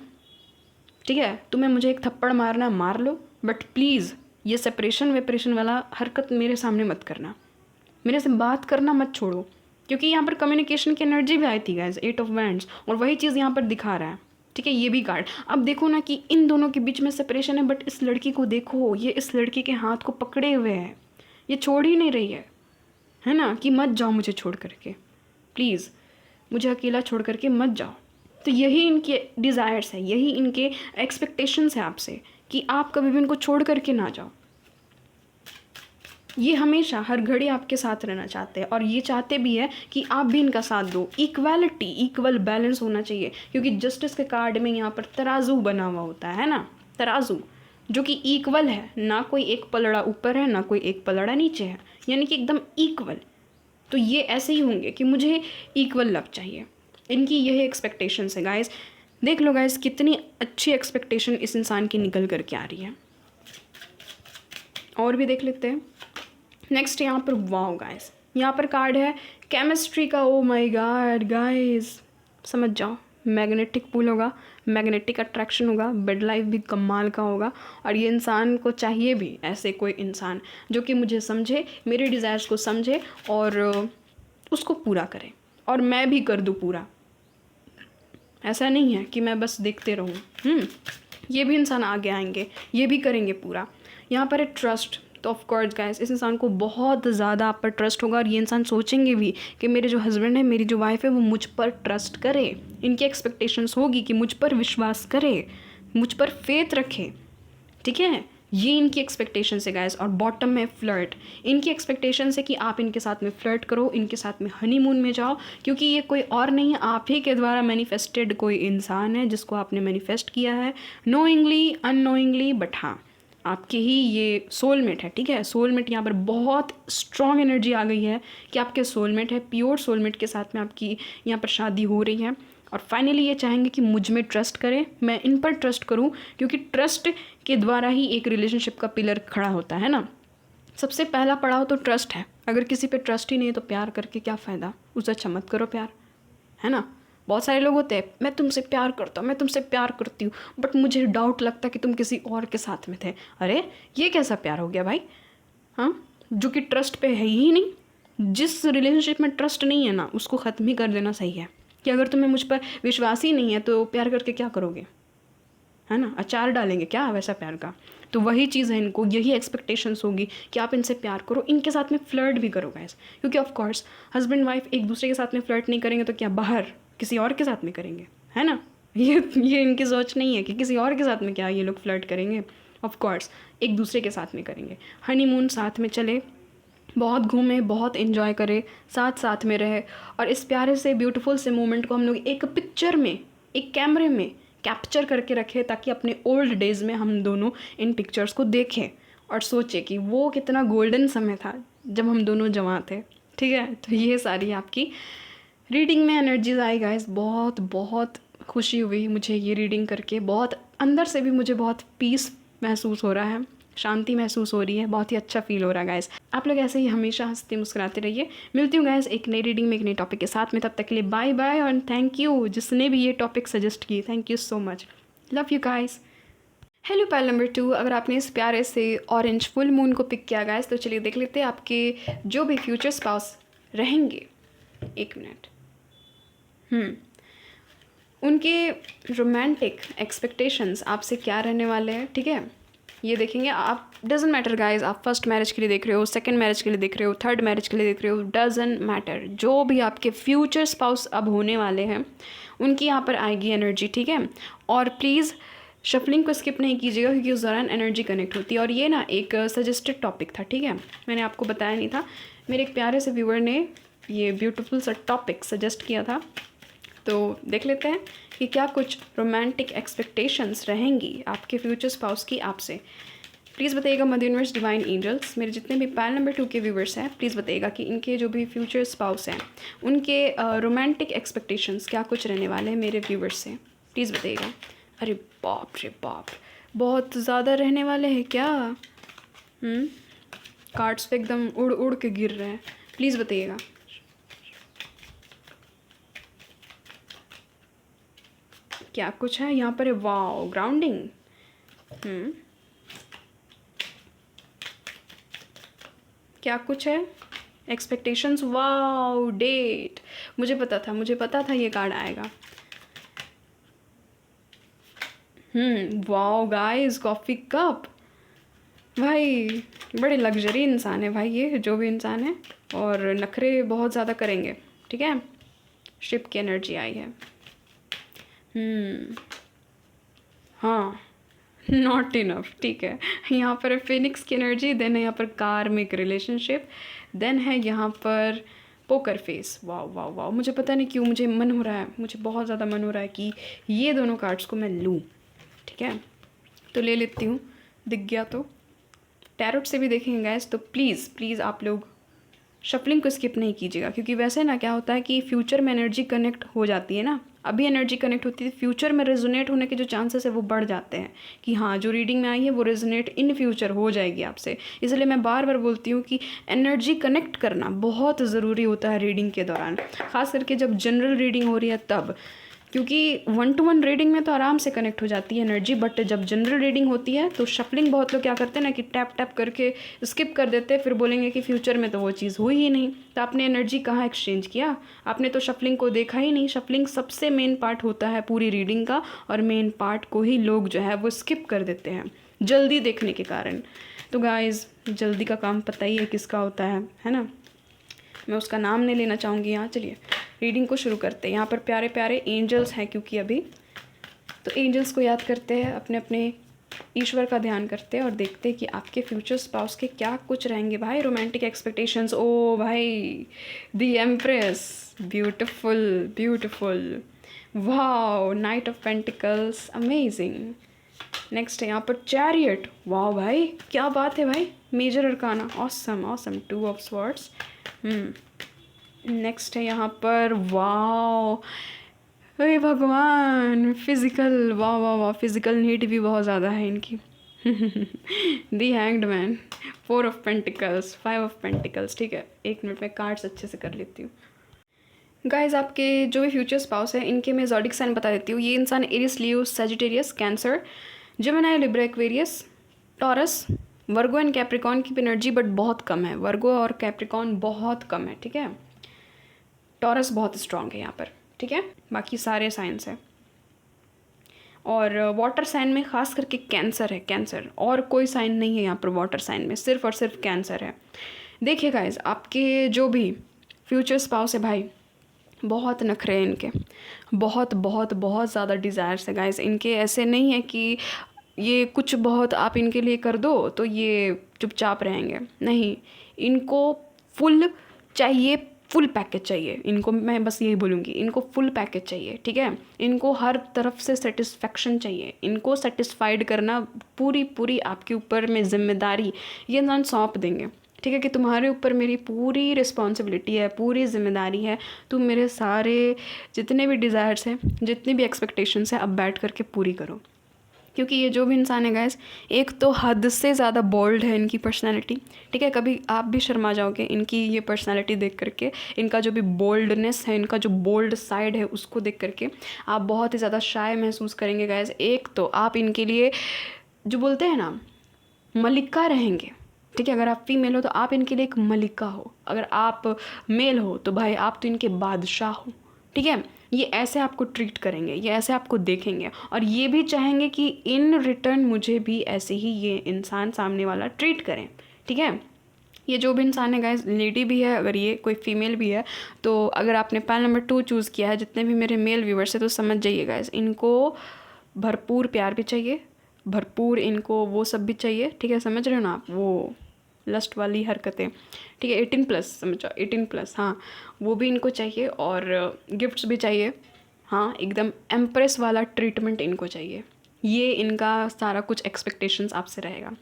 ठीक है, तुम्हें मुझे एक थप्पड़ मारना है, मार लो, बट प्लीज़ ये सेपरेशन वेपरेशन वाला हरकत मेरे सामने मत करना, मेरे से बात करना मत छोड़ो। क्योंकि यहाँ पर कम्युनिकेशन की एनर्जी भी आई थी गाइस, 8 ऑफ वैंड्स, और वही चीज़ यहाँ पर दिखा रहा है, ठीक है। ये भी कार्ड, अब देखो ना कि इन दोनों के बीच में सेपरेशन है, बट इस लड़की को देखो, ये इस लड़की के हाथ को पकड़े हुए है, ये छोड़ ही नहीं रही है ना, कि मत जाओ मुझे छोड़ करके, प्लीज़ मुझे अकेला छोड़ करके मत जाओ। तो यही इनके डिज़ायर्स है, यही इनके एक्सपेक्टेशंस है आपसे, कि आप कभी भी इनको छोड़ करके ना जाओ। ये हमेशा हर घड़ी आपके साथ रहना चाहते हैं, और ये चाहते भी है कि आप भी इनका साथ दो। इक्वालिटी, इक्वल बैलेंस होना चाहिए, क्योंकि जस्टिस के कार्ड में यहाँ पर तराजू बना हुआ होता है ना, तराजू जो कि इक्वल है, ना कोई एक पलड़ा ऊपर है ना कोई एक पलड़ा नीचे है, यानी कि एकदम इक्वल। तो ये ऐसे ही होंगे कि मुझे इक्वल लव चाहिए, इनकी यही एक्सपेक्टेशंस है गाइस। देख लो गाइस कितनी अच्छी एक्सपेक्टेशन इस इंसान की निकल करके आ रही है। और भी देख लेते हैं नेक्स्ट यहाँ पर। वाओ गाइस, यहाँ पर कार्ड है केमिस्ट्री का। ओ माय गॉड गाइस, समझ जाओ, मैग्नेटिक पुल होगा, मैग्नेटिक अट्रैक्शन होगा, बेड लाइफ भी कमाल का होगा। और ये इंसान को चाहिए भी ऐसे कोई इंसान जो कि मुझे समझे, मेरे डिज़ायर्स को समझे और उसको पूरा करे, और मैं भी कर दूँ पूरा। ऐसा नहीं है कि मैं बस देखते रहूँ। ये भी इंसान आगे आएंगे, ये भी करेंगे पूरा। यहाँ पर है ट्रस्ट। तो ऑफ कोर्स गाइस, इस इंसान को बहुत ज़्यादा आप पर ट्रस्ट होगा, और ये इंसान सोचेंगे भी कि मेरे जो हस्बैंड है, मेरी जो वाइफ है, वो मुझ पर ट्रस्ट करे। इनकी एक्सपेक्टेशंस होगी कि मुझ पर विश्वास करे, मुझ पर फेथ रखे, ठीक है। ये इनकी एक्सपेक्टेशन है गाइस। और बॉटम में फ्लर्ट, इनकी एक्सपेक्टेशन है कि आप इनके साथ में फ्लर्ट करो, इनके साथ में हनीमून में जाओ, क्योंकि ये कोई और नहीं है, आप ही के द्वारा मैनिफेस्टेड कोई इंसान है जिसको आपने मैनिफेस्ट किया है, नोइंगली अननोइंगली, बट हाँ आपके ही ये सोलमेट है, ठीक है। सोलमेट यहाँ पर बहुत स्ट्रॉन्ग एनर्जी आ गई है कि आपके सोलमेट है, प्योर सोलमेट के साथ में आपकी यहाँ पर शादी हो रही है। और फाइनली ये चाहेंगे कि मुझ में ट्रस्ट करें, मैं इन पर ट्रस्ट करूं, क्योंकि ट्रस्ट के द्वारा ही एक रिलेशनशिप का पिलर खड़ा होता है ना। सबसे पहला पड़ाव तो ट्रस्ट है। अगर किसी पे ट्रस्ट ही नहीं है तो प्यार करके क्या फ़ायदा, उससे अच्छा मत करो प्यार, है ना। बहुत सारे लोग होते हैं, मैं तुमसे प्यार करता हूँ, मैं तुमसे प्यार करती हूँ, बट मुझे डाउट लगता है कि तुम किसी और के साथ में थे। अरे ये कैसा प्यार हो गया भाई, हाँ, जो कि ट्रस्ट पे है ही नहीं। जिस रिलेशनशिप में ट्रस्ट नहीं है ना, उसको ख़त्म ही कर देना सही है। कि अगर तुम्हें मुझ पर विश्वास ही नहीं है तो प्यार करके क्या करोगे, है ना, अचार डालेंगे क्या वैसा प्यार का। तो वही चीज़ है, इनको यही एक्सपेक्टेशंस होगी कि आप इनसे प्यार करो, इनके साथ में फ्लर्ट भी करो गाइस। क्योंकि ऑफ कोर्स हस्बैंड वाइफ एक दूसरे के साथ में फ्लर्ट नहीं करेंगे तो क्या बाहर किसी और के साथ में करेंगे, है ना। ये इनकी सोच नहीं है कि किसी और के साथ में क्या ये लोग फ्लर्ट करेंगे। ऑफ कोर्स एक दूसरे के साथ में करेंगे, हनीमून साथ में चले, बहुत घूमे, बहुत इन्जॉय करे, साथ साथ में रहे, और इस प्यारे से ब्यूटीफुल से मोमेंट को हम लोग एक पिक्चर में, एक कैमरे में कैप्चर करके रखें, ताकि अपने ओल्ड डेज़ में हम दोनों इन पिक्चर्स को देखें और सोचें कि वो कितना गोल्डन समय था जब हम दोनों जवां थे, ठीक है। तो ये सारी आपकी रीडिंग में एनर्जीज आई गाइस। बहुत बहुत खुशी हुई मुझे ये रीडिंग करके, बहुत अंदर से भी मुझे बहुत पीस महसूस हो रहा है, शांति महसूस हो रही है, बहुत ही अच्छा फील हो रहा है गाइस। आप लोग ऐसे ही हमेशा हंसते मुस्कुराते रहिए। मिलती हूँ गाइस एक नई रीडिंग में, एक नई टॉपिक के साथ में। तब तक के लिए बाय बाय, और थैंक यू जिसने भी ये टॉपिक सजेस्ट की, thank you so much, love you guys. Hello pile number 2, अगर आपने इस प्यारे से ऑरेंज फुल मून को पिक किया गाइस, तो चलिए देख लेते हैं आपके जो भी फ्यूचर स्पाउस रहेंगे। एक मिनट, उनके रोमांटिक एक्सपेक्टेशंस आपसे क्या रहने वाले हैं, ठीक है। ये देखेंगे आप, डजन मैटर गाइज, आप फर्स्ट मैरिज के लिए देख रहे हो, सेकंड मैरिज के लिए देख रहे हो, थर्ड मैरिज के लिए देख रहे हो, डजन मैटर, जो भी आपके फ्यूचर स्पाउस अब होने वाले हैं उनकी यहाँ पर आएगी एनर्जी, ठीक है। और प्लीज़ शफलिंग को स्किप नहीं कीजिएगा, क्योंकि उस दौरान एनर्जी कनेक्ट होती है। और ये ना एक सजेस्टेड टॉपिक था, ठीक है, मैंने आपको बताया नहीं था, मेरे एक प्यारे से व्यूअर ने ये ब्यूटीफुल सा टॉपिक सजेस्ट किया था। तो देख लेते हैं कि क्या कुछ रोमांटिक एक्सपेक्टेशंस रहेंगी आपके फ्यूचर स्पाउस की आपसे। प्लीज़ बताइएगा मदर यूनिवर्स, डिवाइन एंजल्स, मेरे जितने भी पाइल नंबर 2 के व्यूवर्स हैं, प्लीज़ बताइएगा कि इनके जो भी फ्यूचर स्पाउस हैं उनके रोमांटिक एक्सपेक्टेशंस क्या कुछ रहने वाले हैं मेरे व्यूवर्स से, प्लीज़ बताइएगा। अरे बाप रे बाप, बहुत ज़्यादा रहने वाले हैं क्या। कार्ड्स पे एकदम उड़ उड़ के गिर रहे हैं, प्लीज़ बताइएगा। क्या कुछ है यहाँ पर? Wow, grounding. क्या कुछ है? एक्सपेक्टेशंस। Wow, date. मुझे पता था ये कार्ड आएगा। Wow guys, coffee cup. भाई बड़े लग्जरी इंसान है भाई, ये जो भी इंसान है, और नखरे बहुत ज़्यादा करेंगे, ठीक है। शिप की एनर्जी आई है। हाँ, नॉट इनफ, ठीक है। यहाँ पर फिनिक्स की एनर्जी, देन है यहाँ पर कार्मिक रिलेशनशिप, देन है यहाँ पर पोकर फेस। वाह वाह वाह, मुझे पता नहीं क्यों मुझे मन हो रहा है, मुझे बहुत ज़्यादा मन हो रहा है कि ये दोनों कार्ड्स को मैं लूँ, ठीक है। तो ले लेती हूँ, दिख गया तो। टैरोट से भी देखेंगे गैस, तो प्लीज़ प्लीज़ आप लोग शफलिंग को स्किप नहीं कीजिएगा, क्योंकि वैसे ना क्या होता है कि फ्यूचर में एनर्जी कनेक्ट हो जाती है ना, अभी एनर्जी कनेक्ट होती है, फ्यूचर में रेजोनेट होने के जो चांसेस है वो बढ़ जाते हैं, कि हाँ जो रीडिंग में आई है वो रेजोनेट इन फ्यूचर हो जाएगी आपसे। इसलिए मैं बार बार बोलती हूँ कि एनर्जी कनेक्ट करना बहुत ज़रूरी होता है रीडिंग के दौरान, ख़ास करके जब जनरल रीडिंग हो रही है तब, क्योंकि 1-to-1 रीडिंग में तो आराम से कनेक्ट हो जाती है एनर्जी, बट जब जनरल रीडिंग होती है तो शफलिंग बहुत लोग क्या करते हैं ना कि टैप टैप करके स्किप कर देते हैं, फिर बोलेंगे कि फ्यूचर में तो वो चीज़ हुई ही नहीं, तो आपने एनर्जी कहाँ एक्सचेंज किया, आपने तो शफलिंग को देखा ही नहीं। शफलिंग सबसे मेन पार्ट होता है पूरी रीडिंग का, और मेन पार्ट को ही लोग जो है वो स्किप कर देते हैं जल्दी देखने के कारण। तो गाइज़, जल्दी का काम पता ही है किसका होता है ना। मैं उसका नाम नहीं लेना चाहूँगी यहाँ। चलिए रीडिंग को शुरू करते हैं। यहाँ पर प्यारे प्यारे एंजल्स हैं, क्योंकि अभी तो एंजल्स को याद करते हैं, अपने अपने ईश्वर का ध्यान करते हैं, और देखते हैं कि आपके फ्यूचर स्पाउस के क्या कुछ रहेंगे भाई रोमांटिक एक्सपेक्टेशंस। ओ भाई, the empress, beautiful beautiful, wow, knight of pentacles, amazing. Next है यहाँ पर चैरियट। वाह भाई, क्या बात है भाई, major arcana, awesome awesome, 2 of swords. Next है यहाँ पर, वाओ, अरे भगवान, फिज़िकल, वाह वाह वाह, फिज़िकल नीड भी बहुत ज़्यादा है इनकी। The hanged man, 4 of pentacles, 5 of pentacles. ठीक है, 1 मिनट में कार्ड्स अच्छे से कर लेती हूँ। गाइज, आपके जो भी फ्यूचर स्पाउस है इनके मैं ज़ोडिक साइन बता देती हूँ। ये इंसान Aries, Leo, Sagittarius, Cancer, Gemini, Libra, Aquarius, Taurus, Virgo and Capricorn की एनर्जी बट बहुत कम है। वर्गो और कैप्रिकॉन बहुत कम है, ठीक है। टॉरस बहुत स्ट्रांग है यहाँ पर, ठीक है। बाकी सारे साइंस है, और वाटर साइन में ख़ास करके कैंसर है, कैंसर, और कोई साइन नहीं है यहाँ पर वाटर साइन में, सिर्फ और सिर्फ कैंसर है। देखिए गाइज, आपके जो भी फ्यूचर स्पाउस है भाई, बहुत नखरे हैं इनके, बहुत बहुत बहुत ज़्यादा डिज़ायर्स है गाइज इनके। ऐसे नहीं है कि ये कुछ बहुत आप इनके लिए कर दो तो ये चुपचाप रहेंगे, नहीं, इनको फुल चाहिए, फुल पैकेज चाहिए इनको। मैं बस यही बोलूँगी, इनको फुल पैकेज चाहिए, ठीक है। इनको हर तरफ से सेटिस्फेक्शन चाहिए, इनको सेटिस्फाइड करना पूरी पूरी आपके ऊपर में जिम्मेदारी ये इंसान सौंप देंगे, ठीक है, कि तुम्हारे ऊपर मेरी पूरी रिस्पॉन्सिबिलिटी है, पूरी जिम्मेदारी है, तुम मेरे सारे जितने भी डिज़ायर्स हैं, जितनी भी एक्सपेक्टेशंस हैं, अब बैठ करके पूरी करो। क्योंकि ये जो भी इंसान है गाइस, एक तो हद से ज़्यादा बोल्ड है इनकी पर्सनैलिटी, ठीक है। कभी आप भी शर्मा जाओगे इनकी ये पर्सनैलिटी देख करके, इनका जो भी बोल्डनेस है, इनका जो बोल्ड साइड है उसको देख करके आप बहुत ही ज़्यादा शाय महसूस करेंगे गाइस। एक तो आप इनके लिए जो बोलते हैं ना मलिका रहेंगे, ठीक है। अगर आप फीमेल हो तो आप इनके लिए एक मलिका हो, अगर आप मेल हो तो भाई आप तो इनके बादशाह हो, ठीक है। ये ऐसे आपको ट्रीट करेंगे, ये ऐसे आपको देखेंगे, और ये भी चाहेंगे कि इन रिटर्न मुझे भी ऐसे ही ये इंसान सामने वाला ट्रीट करें, ठीक है। ये जो भी इंसान है गाइस, लेडी भी है, अगर ये कोई फीमेल भी है, तो अगर आपने पैनल नंबर 2 चूज़ किया है, जितने भी मेरे मेल व्यूवर्स हैं, तो समझ जाइए गाइस, इनको भरपूर प्यार भी चाहिए, भरपूर इनको वो सब भी चाहिए, ठीक है। समझ रहे हो ना आप, वो लस्ट वाली हरकतें, ठीक है। 18+ समझो, 18+, हाँ, वो भी इनको चाहिए, और गिफ्ट्स भी चाहिए, हाँ, एकदम एम्प्रेस वाला ट्रीटमेंट इनको चाहिए। ये इनका सारा कुछ एक्सपेक्टेशंस आपसे रहेगा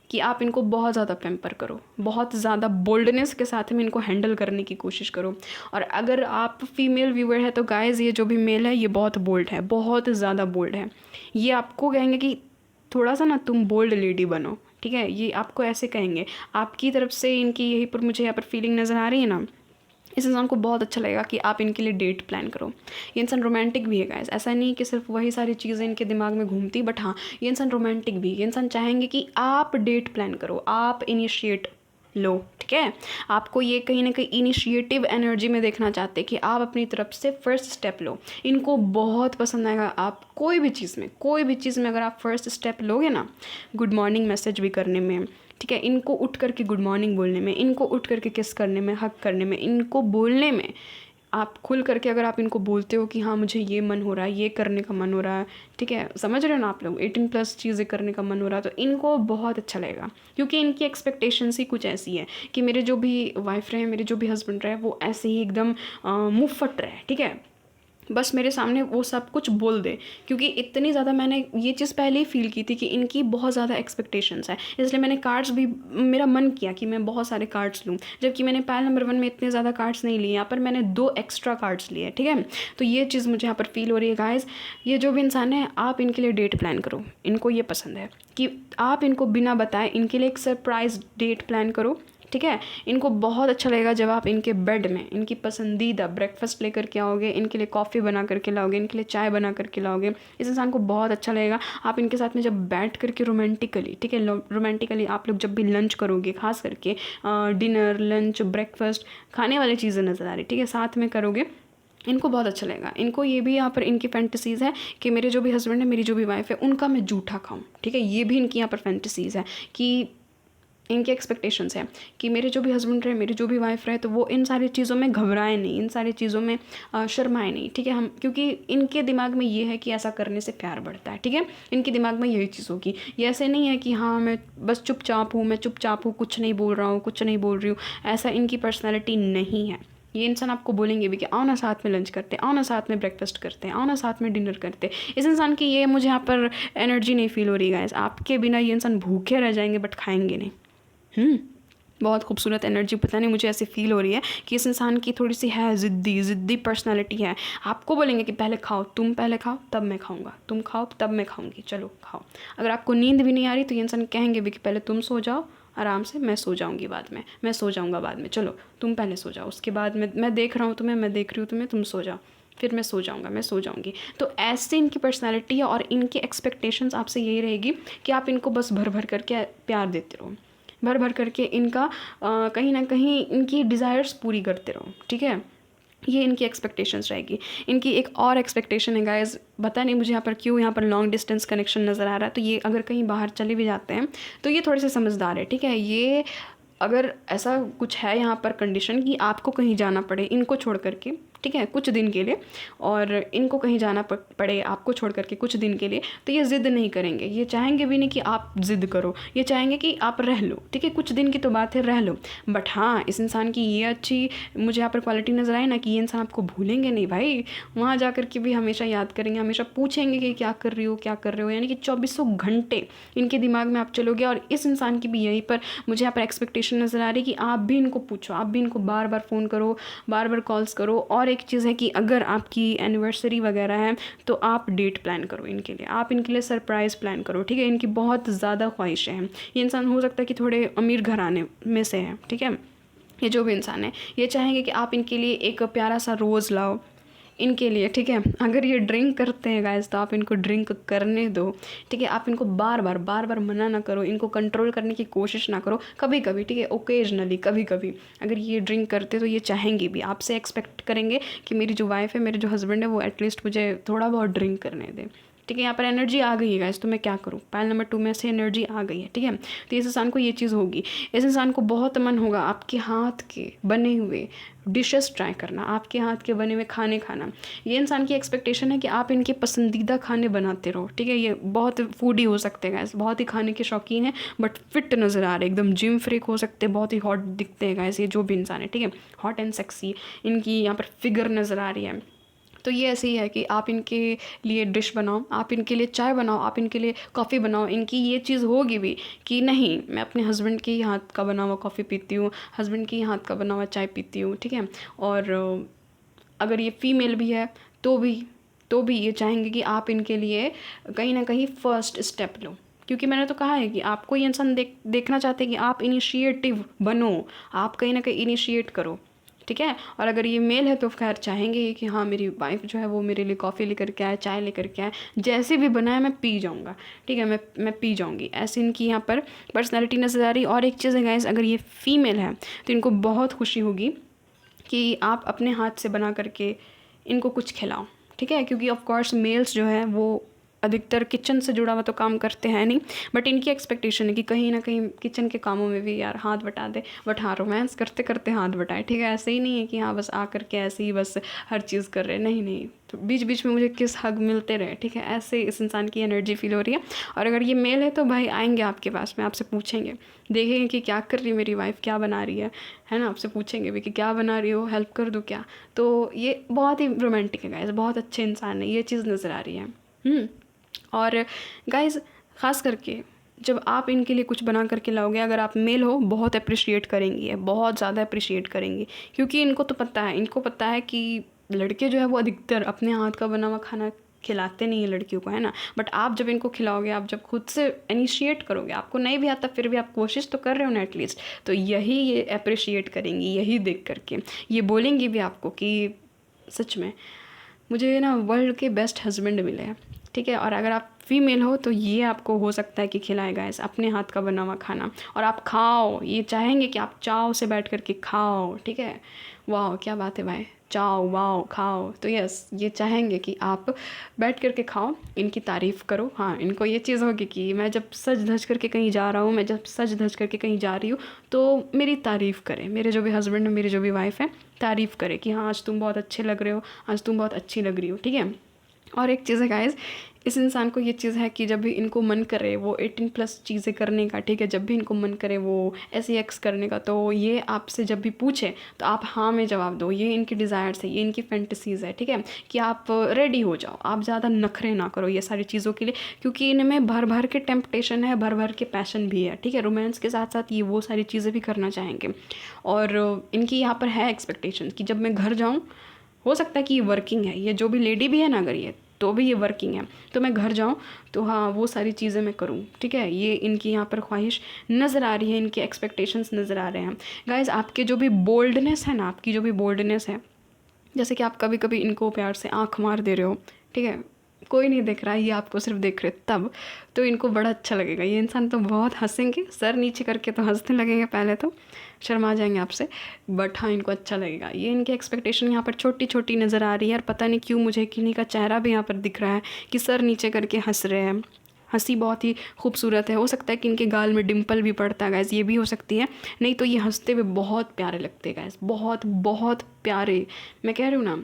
कि आप इनको बहुत ज़्यादा पैम्पर करो, बहुत ज़्यादा बोल्डनेस के साथ में इनको हैंडल करने की कोशिश करो। और अगर आप फीमेल व्यूअर है तो गाइज़, ये जो भी मेल है ये बहुत बोल्ड है, बहुत ज़्यादा बोल्ड है। ये आपको कहेंगे कि थोड़ा सा ना तुम बोल्ड लेडी बनो, ठीक है, ये आपको ऐसे कहेंगे। आपकी तरफ से इनकी यही पर मुझे यहाँ पर फीलिंग नज़र आ रही है ना, इस इंसान को बहुत अच्छा लगेगा कि आप इनके लिए डेट प्लान करो। ये इंसान रोमांटिक भी है गाइस, ऐसा नहीं कि सिर्फ वही सारी चीज़ें इनके दिमाग में घूमती, बट हाँ ये इंसान रोमांटिक भी, ये इंसान चाहेंगे कि आप डेट प्लान करो, आप इनिशिएट लो, ठीक है। आपको ये कहीं ना कहीं इनिशिएटिव एनर्जी में देखना चाहते हैं कि आप अपनी तरफ से फर्स्ट स्टेप लो। इनको बहुत पसंद आएगा आप कोई भी चीज़ में अगर आप फर्स्ट स्टेप लोगे ना, गुड मॉर्निंग मैसेज भी करने में, ठीक है, इनको उठ करके गुड मॉर्निंग बोलने में, इनको उठ करके किस करने में, हक करने में, इनको बोलने में, आप खुल करके अगर आप इनको बोलते हो कि हाँ मुझे ये मन हो रहा है, ये करने का मन हो रहा है, ठीक है, समझ रहे हो ना आप लोग, 18+ चीज़ें करने का मन हो रहा है, तो इनको बहुत अच्छा लगेगा। क्योंकि इनकी एक्सपेक्टेशंस ही कुछ ऐसी है कि मेरे जो भी वाइफ रहे, मेरे जो भी हस्बैंड रहे, वो ऐसे ही एकदम मुफ्फट रहे, ठीक है, बस मेरे सामने वो सब कुछ बोल दे। क्योंकि इतनी ज़्यादा मैंने ये चीज़ पहले ही फील की थी कि इनकी बहुत ज़्यादा एक्सपेक्टेशंस है, इसलिए मैंने कार्ड्स भी, मेरा मन किया कि मैं बहुत सारे कार्ड्स लूँ, जबकि मैंने पायल नंबर 1 में इतने ज़्यादा कार्ड्स नहीं लिए, यहाँ पर मैंने 2 एक्स्ट्रा कार्ड्स लिए, ठीक है। तो ये चीज़ मुझे यहाँ पर फील हो रही है गाइस। ये जो भी इंसान है, आप इनके लिए डेट प्लान करो। इनको ये पसंद है कि आप इनको बिना बताए इनके लिए एक सरप्राइज डेट प्लान करो, ठीक है। इनको बहुत अच्छा लगेगा जब आप इनके बेड में इनकी पसंदीदा ब्रेकफास्ट लेकर के आओगे, इनके लिए कॉफ़ी बना करके लाओगे, इनके लिए चाय बना करके लाओगे। इस इंसान को बहुत अच्छा लगेगा आप इनके साथ में जब बैठ करके रोमांटिकली, ठीक है, रोमांटिकली आप लोग जब भी लंच करोगे, खास करके डिनर, लंच, ब्रेकफास्ट, खाने वाली चीज़ें नज़र आ रही, ठीक है, साथ में करोगे, इनको बहुत अच्छा लगेगा। इनको ये भी यहाँ पर इनकी फैंटेसीज़ है कि मेरे जो भी हस्बैंड है, मेरी जो भी वाइफ है, उनका मैं जूठा खाऊं, ठीक है, ये भी इनकी यहाँ पर फैंटेसीज़ है कि इनके एक्सपेक्टेशंस हैं कि मेरे जो भी हस्बैंड रहे, मेरी जो भी वाइफ रहे, तो वो इन सारी चीज़ों में घबराए नहीं, इन सारी चीज़ों में शर्माए नहीं, ठीक है। हम क्योंकि इनके दिमाग में ये है कि ऐसा करने से प्यार बढ़ता है, ठीक है, इनके दिमाग में यही चीज़ होगी। ये ऐसे नहीं है कि हाँ मैं बस चुपचाप हूँ, कुछ नहीं बोल रहा हूँ, कुछ नहीं बोल रही हूँ, ऐसा इनकी पर्सनैलिटी नहीं है। ये इंसान आपको बोलेंगे भी कि आओ ना साथ में लंच करते हैं, आओ ना साथ में ब्रेकफास्ट करते हैं, आओ ना साथ में डिनर करते हैं। इस इंसान की ये मुझे यहाँ पर एनर्जी नहीं फील हो रही गाइस। आपके बिना ये इंसान भूखे रह जाएंगे बट खाएंगे नहीं। बहुत खूबसूरत एनर्जी, पता नहीं मुझे ऐसे फील हो रही है कि इस इंसान की थोड़ी सी है, ज़िद्दी पर्सनालिटी है। आपको बोलेंगे कि पहले खाओ, तुम पहले खाओ तब मैं खाऊंगा, तुम खाओ तब मैं खाऊंगी, चलो खाओ। अगर आपको नींद भी नहीं आ रही तो ये इंसान कहेंगे भी कि पहले तुम सो जाओ आराम से, मैं सो जाऊंगी बाद में, मैं सो जाऊंगा बाद में, चलो तुम पहले सो जाओ, उसके बाद मैं देख रहा हूँ तुम्हें, मैं देख रही हूँ तुम्हें, तुम सो जाओ, फिर मैं सो जाऊंगा, मैं सो जाऊंगी। तो ऐसे इनकी पर्सनालिटी है और इनकी एक्सपेक्टेशंस आपसे यही रहेगी कि आप इनको बस भर भर करके प्यार देते रहो, भर भर करके इनका कहीं ना कहीं इनकी डिज़ायर्स पूरी करते रहो, ठीक है। ये इनकी एक्सपेक्टेशंस रहेगी। इनकी एक और एक्सपेक्टेशन है गाइस, पता नहीं मुझे यहाँ पर क्यों यहाँ पर लॉन्ग डिस्टेंस कनेक्शन नज़र आ रहा है। तो ये अगर कहीं बाहर चले भी जाते हैं तो ये थोड़े से समझदार है, ठीक है। ये अगर ऐसा कुछ है यहाँ पर कंडीशन कि आपको कहीं जाना पड़े इनको छोड़ करके, ठीक है, कुछ दिन के लिए, और इनको कहीं जाना पड़े आपको छोड़ करके कुछ दिन के लिए, तो ये ज़िद नहीं करेंगे। ये चाहेंगे भी नहीं कि आप ज़िद करो, ये चाहेंगे कि आप रह लो, ठीक है, कुछ दिन की तो बात है, रह लो। बट हाँ, इस इंसान की ये अच्छी मुझे यहाँ पर क्वालिटी नज़र आई ना कि ये इंसान आपको भूलेंगे नहीं भाई, वहाँ जा कर के भी हमेशा याद करेंगे, हमेशा पूछेंगे कि क्या कर रही हो, क्या कर रहे हो, यानी कि 2400 घंटे इनके दिमाग में आप चलोगे। और इस इंसान की भी यहीं पर मुझे यहाँ पर एक्सपेक्टेशन नज़र आ रही है कि आप भी इनको पूछो, आप भी इनको बार बार फ़ोन करो, बार बार कॉल्स करो। और एक चीज़ है कि अगर आपकी एनिवर्सरी वगैरह है तो आप डेट प्लान करो इनके लिए, आप इनके लिए सरप्राइज़ प्लान करो, ठीक है। इनकी बहुत ज़्यादा ख्वाहिशें हैं। ये इंसान हो सकता है कि थोड़े अमीर घराने में से है, ठीक है। ये जो भी इंसान है ये चाहेंगे कि आप इनके लिए एक प्यारा सा रोज़ लाओ इनके लिए, ठीक है। अगर ये ड्रिंक करते हैं गाइस तो आप इनको ड्रिंक करने दो, ठीक है। आप इनको बार बार मना ना करो, इनको कंट्रोल करने की कोशिश ना करो, कभी कभी, ठीक है, ओकेजनली कभी कभी अगर ये ड्रिंक करते तो ये चाहेंगे भी, आपसे एक्सपेक्ट करेंगे कि मेरी जो वाइफ है, मेरे जो हस्बैंड है, वो एटलीस्ट मुझे थोड़ा बहुत ड्रिंक करने दे, ठीक है। यहाँ पर एनर्जी आ गई है गाइस, तो मैं क्या करूँ, पायल नंबर 2 में से एनर्जी आ गई है, ठीक है। तो इस इंसान को ये चीज़ होगी, इस इंसान को बहुत मन होगा आपके हाथ के बने हुए डिशेस ट्राई करना, आपके हाथ के बने हुए खाने खाना। ये इंसान की एक्सपेक्टेशन है कि आप इनके पसंदीदा खाने बनाते रहो, ठीक है। ये बहुत फूडी हो सकते हैं गाइस, बहुत ही खाने के शौकीन है, बट फिट नज़र आ रहे हैं, एकदम जिम फ्रीक हो सकते हैं, बहुत ही हॉट दिखते हैं गाइस ये जो भी इंसान है, ठीक है, हॉट एंड सेक्सी इनकी यहाँ पर फिगर नज़र आ रही है। तो ये ऐसे ही है कि आप इनके लिए डिश बनाओ, आप इनके लिए चाय बनाओ, आप इनके लिए कॉफ़ी बनाओ। इनकी ये चीज़ होगी भी कि नहीं, मैं अपने हस्बैंड के हाथ का बना हुआ कॉफ़ी पीती हूँ, हस्बैंड के हाथ का बना हुआ चाय पीती हूँ, ठीक है। और अगर ये फीमेल भी है तो भी ये चाहेंगे कि आप इनके लिए कहीं ना कहीं फ़र्स्ट स्टेप लो, क्योंकि मैंने तो कहा है कि आपको ये इंसान देखना चाहते हैं कि आप इनिशिएटिव बनो, आप कहीं ना कहीं इनिशिएट करो, ठीक है। और अगर ये मेल है तो खैर चाहेंगे कि हाँ मेरी वाइफ जो है वो मेरे लिए कॉफ़ी लेकर के आए, चाय लेकर के आए, जैसे भी बनाए मैं पी जाऊँगा, ठीक है, मैं पी जाऊँगी, ऐसी इनकी यहाँ पर पर्सनैलिटी नज़र आ रही। और एक चीज़ है गाइस, अगर ये फ़ीमेल है तो इनको बहुत खुशी होगी कि आप अपने हाथ से बना करके इनको कुछ खिलाओ, ठीक है, क्योंकि ऑफ कोर्स मेल्स जो है वो अधिकतर किचन से जुड़ा हुआ तो काम करते हैं नहीं, बट इनकी एक्सपेक्टेशन है कि कहीं ना कहीं किचन के कामों में भी यार हाथ बटा दे, बट हाँ रोमांस करते करते हाथ बटाए, ठीक है। ऐसे ही नहीं है कि हाँ बस आ करके ऐसे ही बस हर चीज़ कर रहे, नहीं नहीं, तो बीच बीच में मुझे किस हग मिलते रहे, ठीक है, ऐसे इस इंसान की एनर्जी फील हो रही है। और अगर ये मेल है तो भाई आएंगे आपके पास में, आपसे पूछेंगे, देखेंगे कि क्या कर रही है मेरी वाइफ, क्या बना रही है ना, आपसे पूछेंगे भी कि क्या बना रही हो, हेल्प कर दूँ क्या। तो ये बहुत ही रोमांटिक है गाइस, बहुत अच्छे इंसान है, ये चीज़ नज़र आ रही है। और गाइस ख़ास करके जब आप इनके लिए कुछ बना करके लाओगे, अगर आप मेल हो बहुत अप्रिशिएट करेंगी, बहुत ज़्यादा अप्रिशिएट करेंगी, क्योंकि इनको तो पता है, इनको पता है कि लड़के जो है वो अधिकतर अपने हाथ का बना हुआ खाना खिलाते नहीं है लड़कियों को, है ना। बट आप जब इनको खिलाओगे, आप जब खुद से इनिशिएट करोगे, आपको नहीं भी आता फिर भी आप कोशिश तो कर रहे हो ना एटलीस्ट, तो यही ये अप्रिशिएट करेंगी, यही देख करके ये बोलेंगी भी आपको कि सच में मुझे ना वर्ल्ड के बेस्ट हस्बैंड मिले हैं, ठीक है। और अगर आप फीमेल हो तो ये आपको हो सकता है कि खिलाएगा ऐसा अपने हाथ का बना हुआ खाना, और आप खाओ, ये चाहेंगे कि आप चाव से बैठ करके खाओ, ठीक है। वाह क्या बात है भाई, चाओ वाओ खाओ, तो यस ये चाहेंगे कि आप बैठ करके खाओ, इनकी तारीफ़ करो। हाँ इनको ये चीज़ होगी कि मैं जब सज धज करके कहीं जा रहा हूँ, मैं जब सज धज करके कहीं जा रही हूँ तो मेरी तारीफ़ करें, मेरे जो भी हस्बैंड है, मेरी जो भी वाइफ़ है, तारीफ़ करे कि हाँ आज तुम बहुत अच्छे लग रहे हो, आज तुम बहुत अच्छी लग रही हो, ठीक है। और एक चीज़ है गाइस, इस इंसान को ये चीज़ है कि जब भी इनको मन करे वो 18+ चीज़ें करने का, ठीक है, जब भी इनको मन करे वो SEX करने का, तो ये आपसे जब भी पूछे तो आप हाँ में जवाब दो। ये इनकी डिज़ायर्स है, ये इनकी फैंटेसीज़ है, ठीक है, कि आप रेडी हो जाओ, आप ज़्यादा नखरे ना करो ये सारी चीज़ों के लिए, क्योंकि इनमें भर भर के टेम्पटेशन है, भर भर के पैशन भी है, ठीक है। रोमांस के साथ साथ ये वो सारी चीज़ें भी करना चाहेंगे। और इनकी यहाँ पर है एक्सपेक्टेशन कि जब मैं घर जाऊँ, हो सकता है कि ये वर्किंग है, ये जो भी लेडी भी है ना, अगर ये तो भी ये वर्किंग है, तो मैं घर जाऊँ तो हाँ वो सारी चीज़ें मैं करूँ, ठीक है। ये इनकी यहाँ पर ख्वाहिश नज़र आ रही है, इनके एक्सपेक्टेशंस नज़र आ रहे हैं। गाइज़ आपके जो भी बोल्डनेस है ना, आपकी जो भी बोल्डनेस है, जैसे कि आप कभी कभी इनको प्यार से आँख मार दे रहे हो, ठीक है, कोई नहीं देख रहा है, ये आपको सिर्फ देख रहे तब, तो इनको बड़ा अच्छा लगेगा। ये इंसान तो बहुत हंसेंगे, सर नीचे करके तो हंसने लगेंगे, पहले तो शर्मा जाएंगे आपसे, बट हाँ इनको अच्छा लगेगा। ये इनकी एक्सपेक्टेशन यहाँ पर छोटी छोटी नज़र आ रही है, और पता नहीं क्यों मुझे किन्हीं का चेहरा भी यहाँ पर दिख रहा है कि सर नीचे करके हंस रहे हैं। हंसी बहुत ही खूबसूरत है, हो सकता है कि इनके गाल में डिम्पल भी पड़ता है गाइस, ये भी हो सकती है, नहीं तो ये हंसते हुए बहुत प्यारे लगते हैं गाइस, बहुत बहुत प्यारे। मैं कह रही हूँ ना,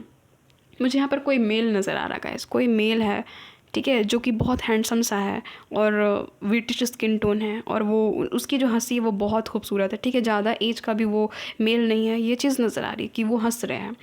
मुझे यहाँ पर कोई मेल नज़र आ रहा गाइस, कोई मेल है, ठीक है, जो कि बहुत हैंडसम सा है और ब्रिटिश स्किन टोन है, और वो उसकी जो हंसी है वो बहुत खूबसूरत है, ठीक है। ज़्यादा एज का भी वो मेल नहीं है, ये चीज़ नज़र आ रही है कि वो हंस रहे हैं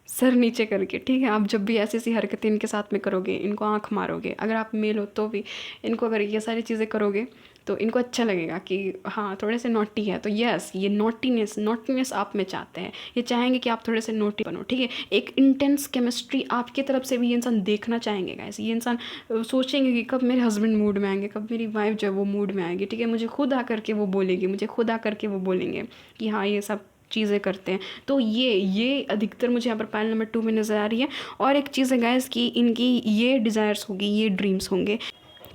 सर नीचे करके, ठीक है। आप जब भी ऐसी ऐसी हरकतें इनके साथ में करोगे, इनको आंख मारोगे, अगर आप मेल हो तो भी इनको अगर ये सारी चीज़ें करोगे तो इनको अच्छा लगेगा कि हाँ थोड़े से नॉटी है, तो यस ये नॉटीनेस आप में चाहते हैं, ये चाहेंगे कि आप थोड़े से नोटी बनो, ठीक है। एक इंटेंस केमिस्ट्री आपकी तरफ से भी ये इंसान देखना चाहेंगे गाइस। ये इंसान सोचेंगे कि कब मेरे हस्बैंड मूड में आएंगे, कब मेरी वाइफ जो है वो मूड में आएगी, ठीक है, मुझे खुद आकर के वो बोलेगी, मुझे खुद आकर के वो बोलेंगे कि हाँ ये सब चीज़ें करते हैं। तो ये अधिकतर मुझे यहाँ पर पाइल नंबर 2 में नज़र आ रही है। और एक चीज़ है गाइस कि इनकी ये डिज़ायर्स होगी, ये ड्रीम्स होंगे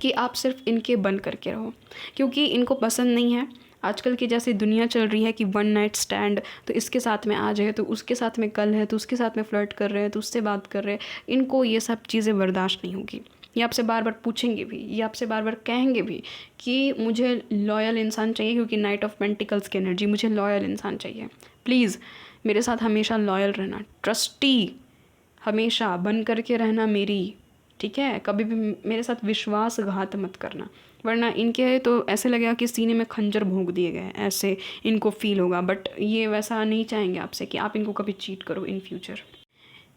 कि आप सिर्फ इनके बन करके रहो, क्योंकि इनको पसंद नहीं है आजकल की जैसे दुनिया चल रही है कि 1 नाइट स्टैंड, तो इसके साथ में आज है तो उसके साथ में कल है, तो उसके साथ में फ्लर्ट कर रहे हैं, तो उससे बात कर रहे हैं। इनको ये सब चीज़ें बर्दाश्त नहीं होगी। ये आपसे बार बार पूछेंगे भी, ये आपसे बार बार कहेंगे भी कि मुझे लॉयल इंसान चाहिए, क्योंकि नाइट ऑफ पेंटिकल्स की एनर्जी, मुझे लॉयल इंसान चाहिए, प्लीज़ मेरे साथ हमेशा लॉयल रहना, ट्रस्टी हमेशा बन करके रहना मेरी, ठीक है। कभी भी मेरे साथ विश्वासघात मत करना, वरना इनके तो ऐसे लगेगा कि सीने में खंजर भोंक दिए गए, ऐसे इनको फील होगा। बट ये वैसा नहीं चाहेंगे आपसे कि आप इनको कभी चीट करो इन फ्यूचर।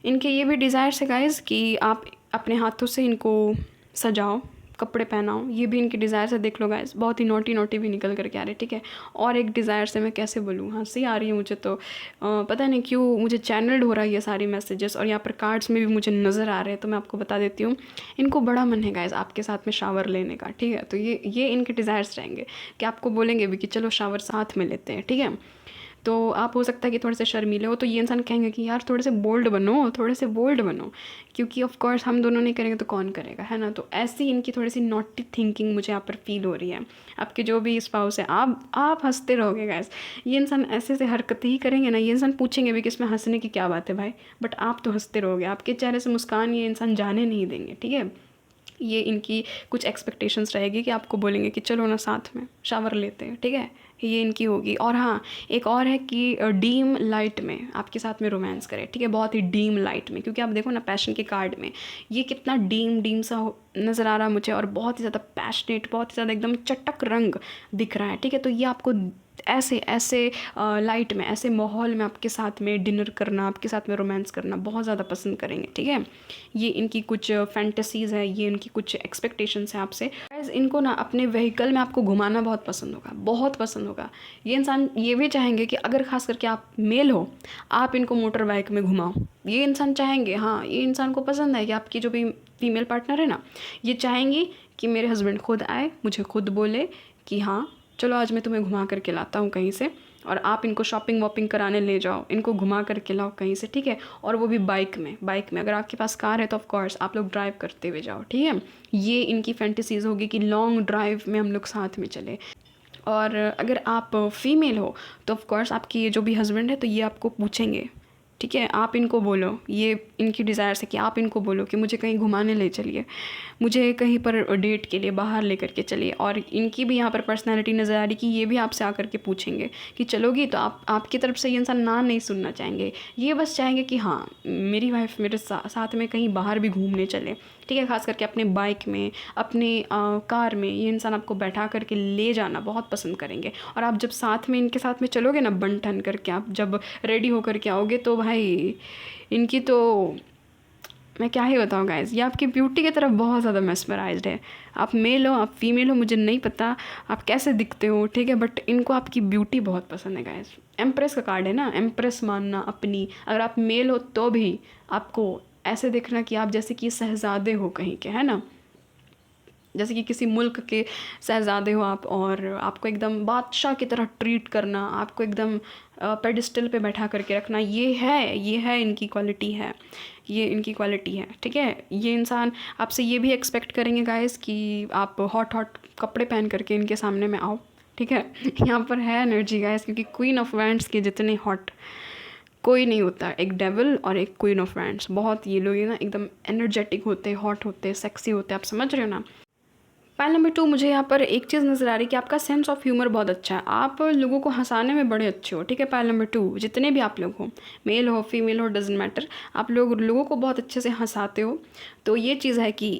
इनके ये भी डिज़ायर्स है गाइस कि आप अपने हाथों से इनको सजाओ, कपड़े पहनाऊँ, ये भी इनकी डिज़ायर से देख लो गाइस, बहुत ही नोटी नोटी भी निकल करके आ रहे, ठीक है। और एक डिज़ायर से मैं कैसे बोलूँ, हंसी आ रही है मुझे तो पता नहीं क्यों मुझे चैनल्ड हो रहा है ये सारी मैसेजेस, और यहाँ पर कार्ड्स में भी मुझे नज़र आ रहे हैं। तो मैं आपको बता देती हूँ, इनको बड़ा मन है गाइस आपके साथ में शावर लेने का, ठीक है। तो ये इनके डिज़ायर्स रहेंगे कि आपको बोलेंगे भी कि चलो शावर साथ में लेते हैं, ठीक है। तो आप हो सकता है कि थोड़े से शर्मीले हो, तो ये इंसान कहेंगे कि यार थोड़े से बोल्ड बनो, थोड़े से बोल्ड बनो, क्योंकि ऑफ कोर्स हम दोनों नहीं करेंगे तो कौन करेगा, है ना। तो ऐसी इनकी थोड़ी सी नॉटी थिंकिंग मुझे यहाँ पर फील हो रही है। आपके जो भी स्पाउस है, आप हंसते रहोगे गाइस। ये इंसान ऐसे ऐसे हरकतें ही करेंगे ना, ये इंसान पूछेंगे भी कि इसमें हंसने की क्या बात है भाई, बट आप तो हंसते रहोगे, आपके चेहरे से मुस्कान ये इंसान जाने नहीं देंगे, ठीक है। ये इनकी कुछ एक्सपेक्टेशंस रहेगी कि आपको बोलेंगे कि चलो ना साथ में शावर लेते हैं, ठीक है। ये इनकी होगी। और हाँ, एक और है कि डीम लाइट में आपके साथ में रोमांस करे, ठीक है, बहुत ही डीम लाइट में, क्योंकि आप देखो ना पैशन के कार्ड में ये कितना डीम डीम सा नज़र आ रहा है मुझे, और बहुत ही ज़्यादा पैशनेट, बहुत ही ज़्यादा एकदम चटक रंग दिख रहा है, ठीक है। तो ये आपको ऐसे ऐसे लाइट में, ऐसे माहौल में आपके साथ में डिनर करना, आपके साथ में रोमांस करना बहुत ज़्यादा पसंद करेंगे, ठीक है। ये इनकी कुछ फैंटेसीज़ है, ये इनकी कुछ एक्सपेक्टेशंस हैं आपसे। गाइस इनको ना अपने व्हीकल में आपको घुमाना बहुत पसंद होगा, बहुत पसंद होगा। ये इंसान ये भी चाहेंगे कि अगर खास करके आप मेल हो, आप इनको मोटर बाइक में घुमाओ, ये इंसान चाहेंगे। हाँ, ये इंसान को पसंद है कि आपकी जो भी फीमेल पार्टनर है ना, ये चाहेंगी कि मेरे हस्बैंड खुद आए, मुझे खुद बोले कि हाँ चलो आज मैं तुम्हें घुमा करके लाता हूँ कहीं से, और आप इनको शॉपिंग वॉपिंग कराने ले जाओ, इनको घुमा करके लाओ कहीं से, ठीक है। और वो भी बाइक में अगर आपके पास कार है तो ऑफ कोर्स आप लोग ड्राइव करते हुए जाओ, ठीक है। ये इनकी फैंटेसीज़ होगी कि लॉन्ग ड्राइव में हम लोग साथ में चले। और अगर आप फीमेल हो तो ऑफ कोर्स आपकी ये जो भी हस्बैंड है तो ये आपको पूछेंगे, ठीक है। आप इनको बोलो, ये इनकी डिज़ायर है कि आप इनको बोलो कि मुझे कहीं घुमाने ले चलिए, मुझे कहीं पर डेट के लिए बाहर ले करके चलिए। और इनकी भी यहाँ पर पर्सनालिटी नज़र आ रही कि ये भी आपसे आकर के पूछेंगे कि चलोगी, तो आपकी तरफ से ये इंसान ना नहीं सुनना चाहेंगे, ये बस चाहेंगे कि हाँ मेरी वाइफ मेरे साथ में कहीं बाहर भी घूमने चले, ठीक है। खास करके अपने बाइक में, अपने कार में ये इंसान आपको बैठा करके ले जाना बहुत पसंद करेंगे। और आप जब साथ में इनके साथ में चलोगे ना, बन ठन करके आप जब रेडी होकर के आओगे, तो भाई इनकी तो मैं क्या ही बताऊँ गाइस, ये आपकी ब्यूटी की तरफ बहुत ज़्यादा मेस्मराइज्ड है। आप मेल हो, आप फीमेल हो, मुझे नहीं पता आप कैसे दिखते हो, ठीक है, बट इनको आपकी ब्यूटी बहुत पसंद है गाइस। एम्प्रेस का कार्ड है ना, एम्प्रेस मानना अपनी, अगर आप मेल हो तो भी आपको ऐसे देखना कि आप जैसे कि शहज़ादे हो कहीं के, है ना, जैसे कि किसी मुल्क के शहज़ादे हो आप, और आपको एकदम बादशाह की तरह ट्रीट करना, आपको एकदम पेडिस्टल पे बैठा करके रखना, ये है इनकी क्वालिटी है, ये इनकी क्वालिटी है, ठीक है। ये इंसान आपसे ये भी एक्सपेक्ट करेंगे गाइस कि आप हॉट हॉट कपड़े पहन करके इनके सामने में आओ, ठीक है। यहाँ पर है एनर्जी गाइस, क्योंकि क्वीन ऑफ वैंड्स के जितने हॉट कोई नहीं होता। एक डेविल और एक क्वीन ऑफ वैंड्स, बहुत ये लोग ना एकदम एनर्जेटिक होते हैं, हॉट होते हैं, सेक्सी होते हैं, आप समझ रहे हो ना। पाइल नंबर 2, मुझे यहाँ पर एक चीज़ नज़र आ रही है कि आपका सेंस ऑफ ह्यूमर बहुत अच्छा है, आप लोगों को हंसाने में बड़े अच्छे हो, ठीक है। पाइल नंबर 2, जितने भी आप लोग हो, मेल हो फीमेल हो, डजेंट मैटर, आप लोगों को बहुत अच्छे से हंसाते हो। तो ये चीज़ है कि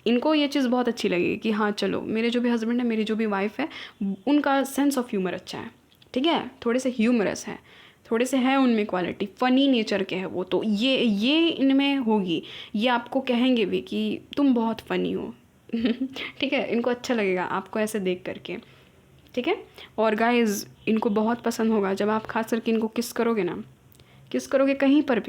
इनको ये चीज़ बहुत अच्छी लगेगी कि हाँ चलो मेरे जो भी हस्बैंड है, मेरी जो भी वाइफ है, उनका सेंस ऑफ ह्यूमर अच्छा है, ठीक है, थोड़े से ह्यूमरस है, थोड़े से है उनमें क्वालिटी, फ़नी नेचर के है वो। तो ये इनमें होगी, ये आपको कहेंगे भी कि तुम बहुत फ़नी हो, ठीक है। इनको अच्छा लगेगा आपको ऐसे देख करके, ठीक है। और गाइस इनको बहुत पसंद होगा जब आप खास करके इनको किस करोगे ना, किस करोगे कहीं पर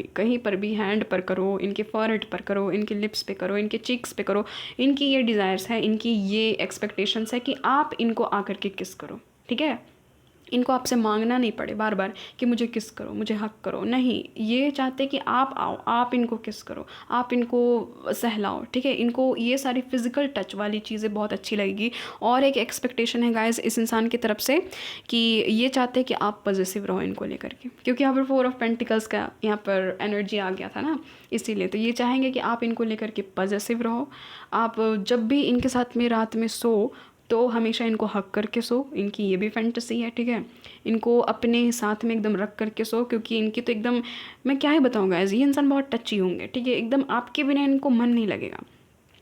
भी, हैंड पर करो, इनके फॉरहेड पर करो, इनके लिप्स पे करो, इनके चीक्स पे करो। इनकी ये डिज़ायर्स है, इनकी ये एक्सपेक्टेशंस है कि आप इनको आकर के किस करो, ठीक है। इनको आपसे मांगना नहीं पड़े बार बार कि मुझे किस करो, मुझे हक करो, नहीं, ये चाहते कि आप आओ, आप इनको किस करो, आप इनको सहलाओ, ठीक है। इनको ये सारी फिज़िकल टच वाली चीज़ें बहुत अच्छी लगेगी। और एक एक्सपेक्टेशन है गाइस इस इंसान की तरफ से कि ये चाहते हैं कि आप पॉजिटिव रहो इनको लेकर के, क्योंकि यहाँ पर 4 ऑफ पेंटिकल्स का यहाँ पर एनर्जी आ गया था ना, इसीलिए तो ये चाहेंगे कि आप इनको लेकर के पॉजिटिव रहो। आप जब भी इनके साथ में रात में सो तो हमेशा इनको हक करके सो, इनकी ये भी फैंटेसी है, ठीक है। इनको अपने साथ में एकदम रख करके सो, क्योंकि इनकी तो एकदम मैं क्या ही बताऊँगा, ये इंसान बहुत टची होंगे, ठीक है, एकदम आपके बिना इनको मन नहीं लगेगा।